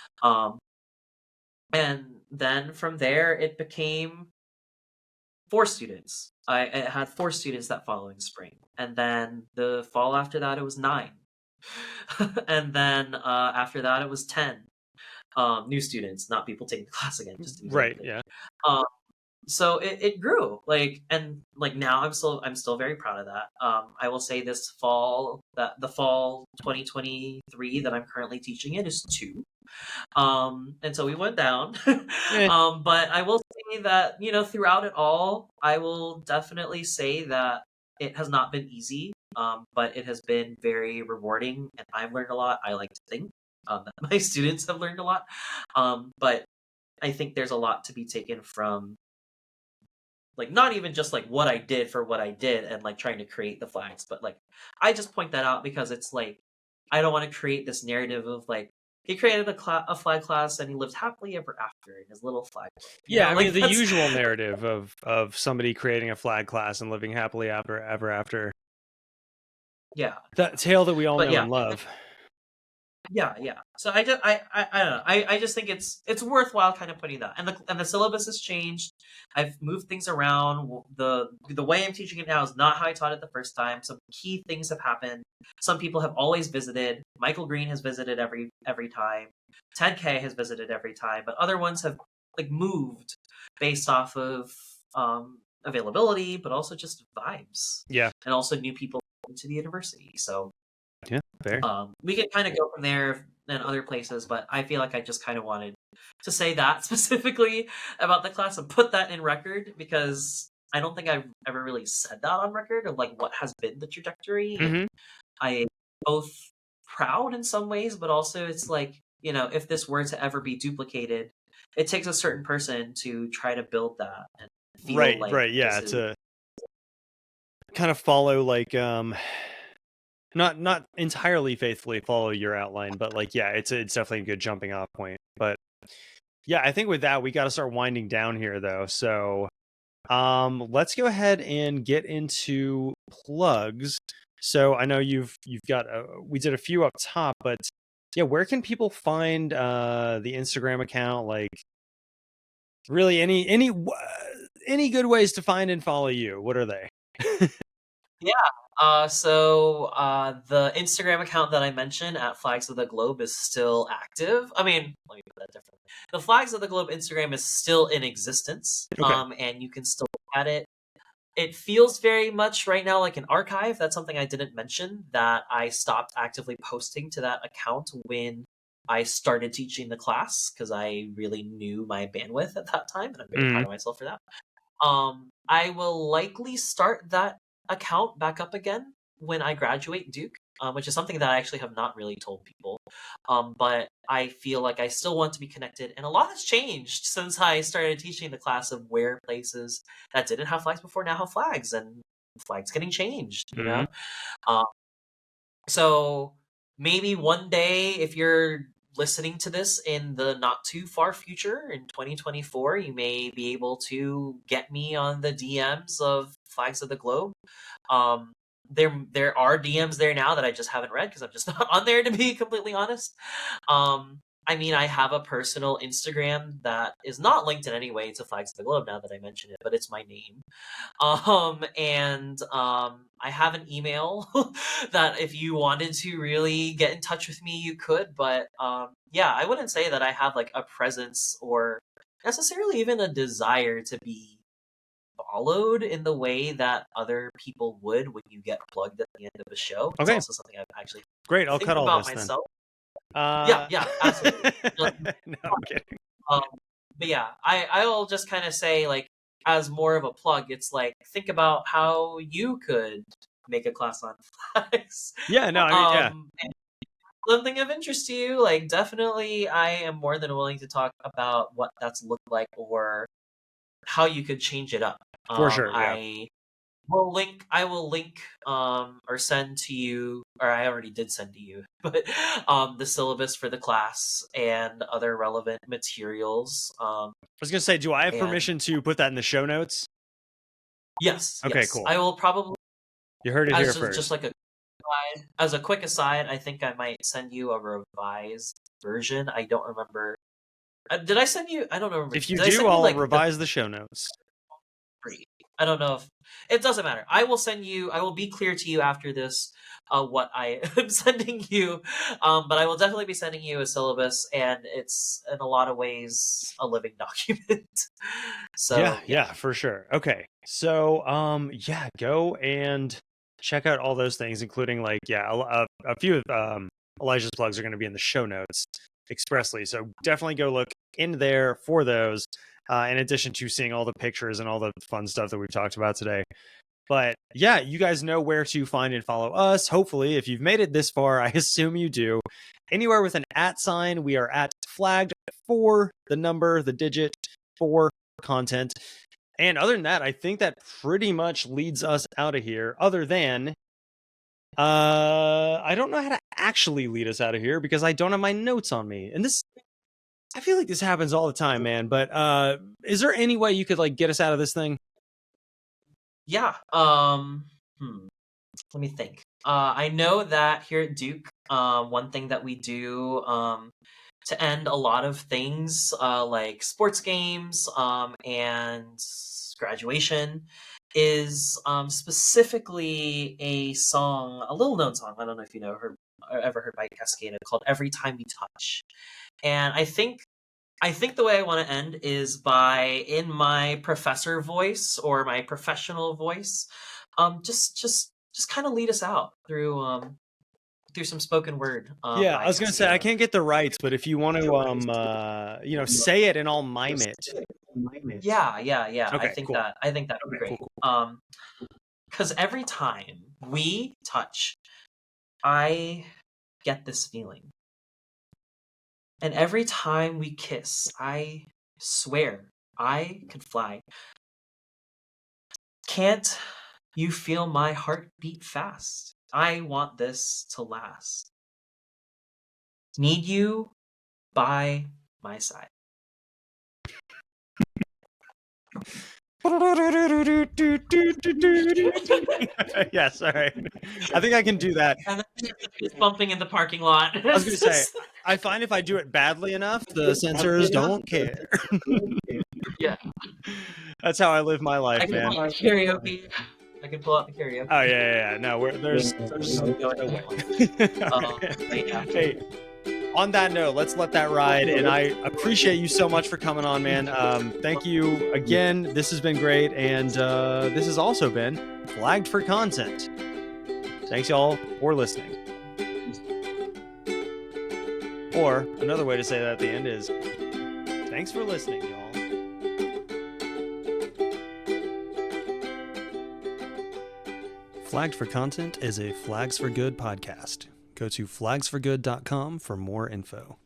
And then from there, it became 4 students. I had 4 students that following spring, and then the fall after that, it was 9, and then after that, it was 10. New students, not people taking the class again. Just yeah. So it grew, like, and like now I'm still very proud of that. I will say this fall, that the fall 2023 that I'm currently teaching in is 2. And so we went down. But I will say that, throughout it all, I will definitely say that it has not been easy. But it has been very rewarding, and I've learned a lot. I like to think that my students have learned a lot. But I think there's a lot to be taken from, like, not even just like what I did for what I did and like trying to create the flags, but like I just point that out because it's like I don't want to create this narrative of like he created a flag class and he lived happily ever after in his little flag. I mean, the usual narrative of somebody creating a flag class and living happily ever after. Yeah. That tale that we all But know yeah. and love. Yeah, yeah. So I just I don't know. I just think it's worthwhile kind of putting that. And the syllabus has changed. I've moved things around. The way I'm teaching it now is not how I taught it the first time. Some key things have happened. Some people have always visited. Michael Green has visited every time. Ted K has visited every time, but other ones have like moved based off of availability, but also just vibes. Yeah. And also new people into the university. So Yeah, fair. we can kind of go from there and other places, but I feel like I just kind of wanted to say that specifically about the class and put that in record because I don't think I've ever really said that on record of like what has been the trajectory. And I am both proud in some ways, but also it's like, you know, if this were to ever be duplicated, it takes a certain person to try to build that and feel like yeah, this is... to kind of follow like not entirely faithfully follow your outline, but like yeah, it's definitely a good jumping off point. But yeah, I think with that we got to start winding down here though. So let's go ahead and get into plugs. So I know you've got we did a few up top, but yeah, where can people find the Instagram account? Like really any good ways to find and follow you? What are they? So the Instagram account that I mentioned at Flags of the Globe is still active. I mean, let me put that differently. The Flags of the Globe Instagram is still in existence. Okay. And you can still look at it. It feels very much right now like an archive. That's something I didn't mention, that I stopped actively posting to that account when I started teaching the class because I really knew my bandwidth at that time, and I'm very proud of myself for that. I will likely start that account back up again when I graduate Duke, which is something that I actually have not really told people. But I feel like I still want to be connected, and a lot has changed since I started teaching the class of where places that didn't have flags before now have flags, and flags getting changed, you know? So maybe one day, if you're listening to this in the not too far future in 2024, you may be able to get me on the DMs of Flags of the Globe. There are DMs there now that I just haven't read because I'm just not on there, to be completely honest. I mean, I have a personal Instagram that is not linked in any way to Flags of the Globe now that I mention it, but it's my name. I have an email that if you wanted to really get in touch with me, you could. But yeah, I wouldn't say that I have like a presence or necessarily even a desire to be followed in the way that other people would when you get plugged at the end of a show. It's also something I've actually great. I'll cut all about this myself. Then. Yeah, absolutely. No, I'm kidding. But yeah, I'll just kind of say, like, as more of a plug, it's like, think about how you could make a class on flags. Yeah, no, I mean, yeah. And something of interest to you, like, definitely I am more than willing to talk about what that's looked like or how you could change it up. For sure, yeah. I will link or send to you, or I already did send to you, but the syllabus for the class and other relevant materials. I was gonna say, do I have permission to put that in the show notes? Yes. Okay, yes. cool. I will probably. You heard it here first. Just like as a quick aside, I think I might send you a revised version. I don't remember. Did I send you? I don't remember. If you do, I'll revise the show notes. I don't know if it doesn't matter. I will be clear to you after this what I am sending you. But I will definitely be sending you a syllabus, and it's in a lot of ways a living document. So yeah, for sure. Okay. So yeah, go and check out all those things, including like a few of Elijah's plugs are going to be in the show notes expressly. So definitely go look in there for those. In addition to seeing all the pictures and all the fun stuff that we've talked about today. But yeah, you guys know where to find and follow us. Hopefully, if you've made it this far, I assume you do. Anywhere with an @sign, we are at flagged for the number, the digit for content. And other than that, I think that pretty much leads us out of here. Other than, I don't know how to actually lead us out of here because I don't have my notes on me. And this, I feel like this happens all the time, man. But is there any way you could like get us out of this thing? Yeah. let me think. I know that here at Duke, one thing that we do to end a lot of things, like sports games and graduation, is specifically a song, a little known song. I don't know if you know her or ever heard by Cascada, called "Every Time We Touch." And I think the way I want to end is by, in my professor voice or my professional voice, just kind of lead us out through some spoken word. Yeah, by I was gonna say I Cascada. can't get the rights, but if you want to, say it and I'll mime it. Yeah. Okay, cool. I think that would be great. Cool. Because every time we touch, I get this feeling. And every time we kiss, I swear I could fly. Can't you feel my heart beat fast? I want this to last. Need you by my side. Yeah, sorry. I think I can do that. And then it's bumping in the parking lot. I was gonna say, I find if I do it badly enough, the censors don't care. Yeah. That's how I live my life, I can man. pull out karaoke. I can pull out the karaoke. Oh yeah. No, there's no way. Yeah. Hey, on that note, let's let that ride. And I appreciate you so much for coming on, man. Thank you again. This has been great. And this has also been Flagged for Content. Thanks, y'all, for listening. Or another way to say that at the end is, thanks for listening, y'all. Flagged for Content is a Flags for Good podcast. Go to flagsforgood.com for more info.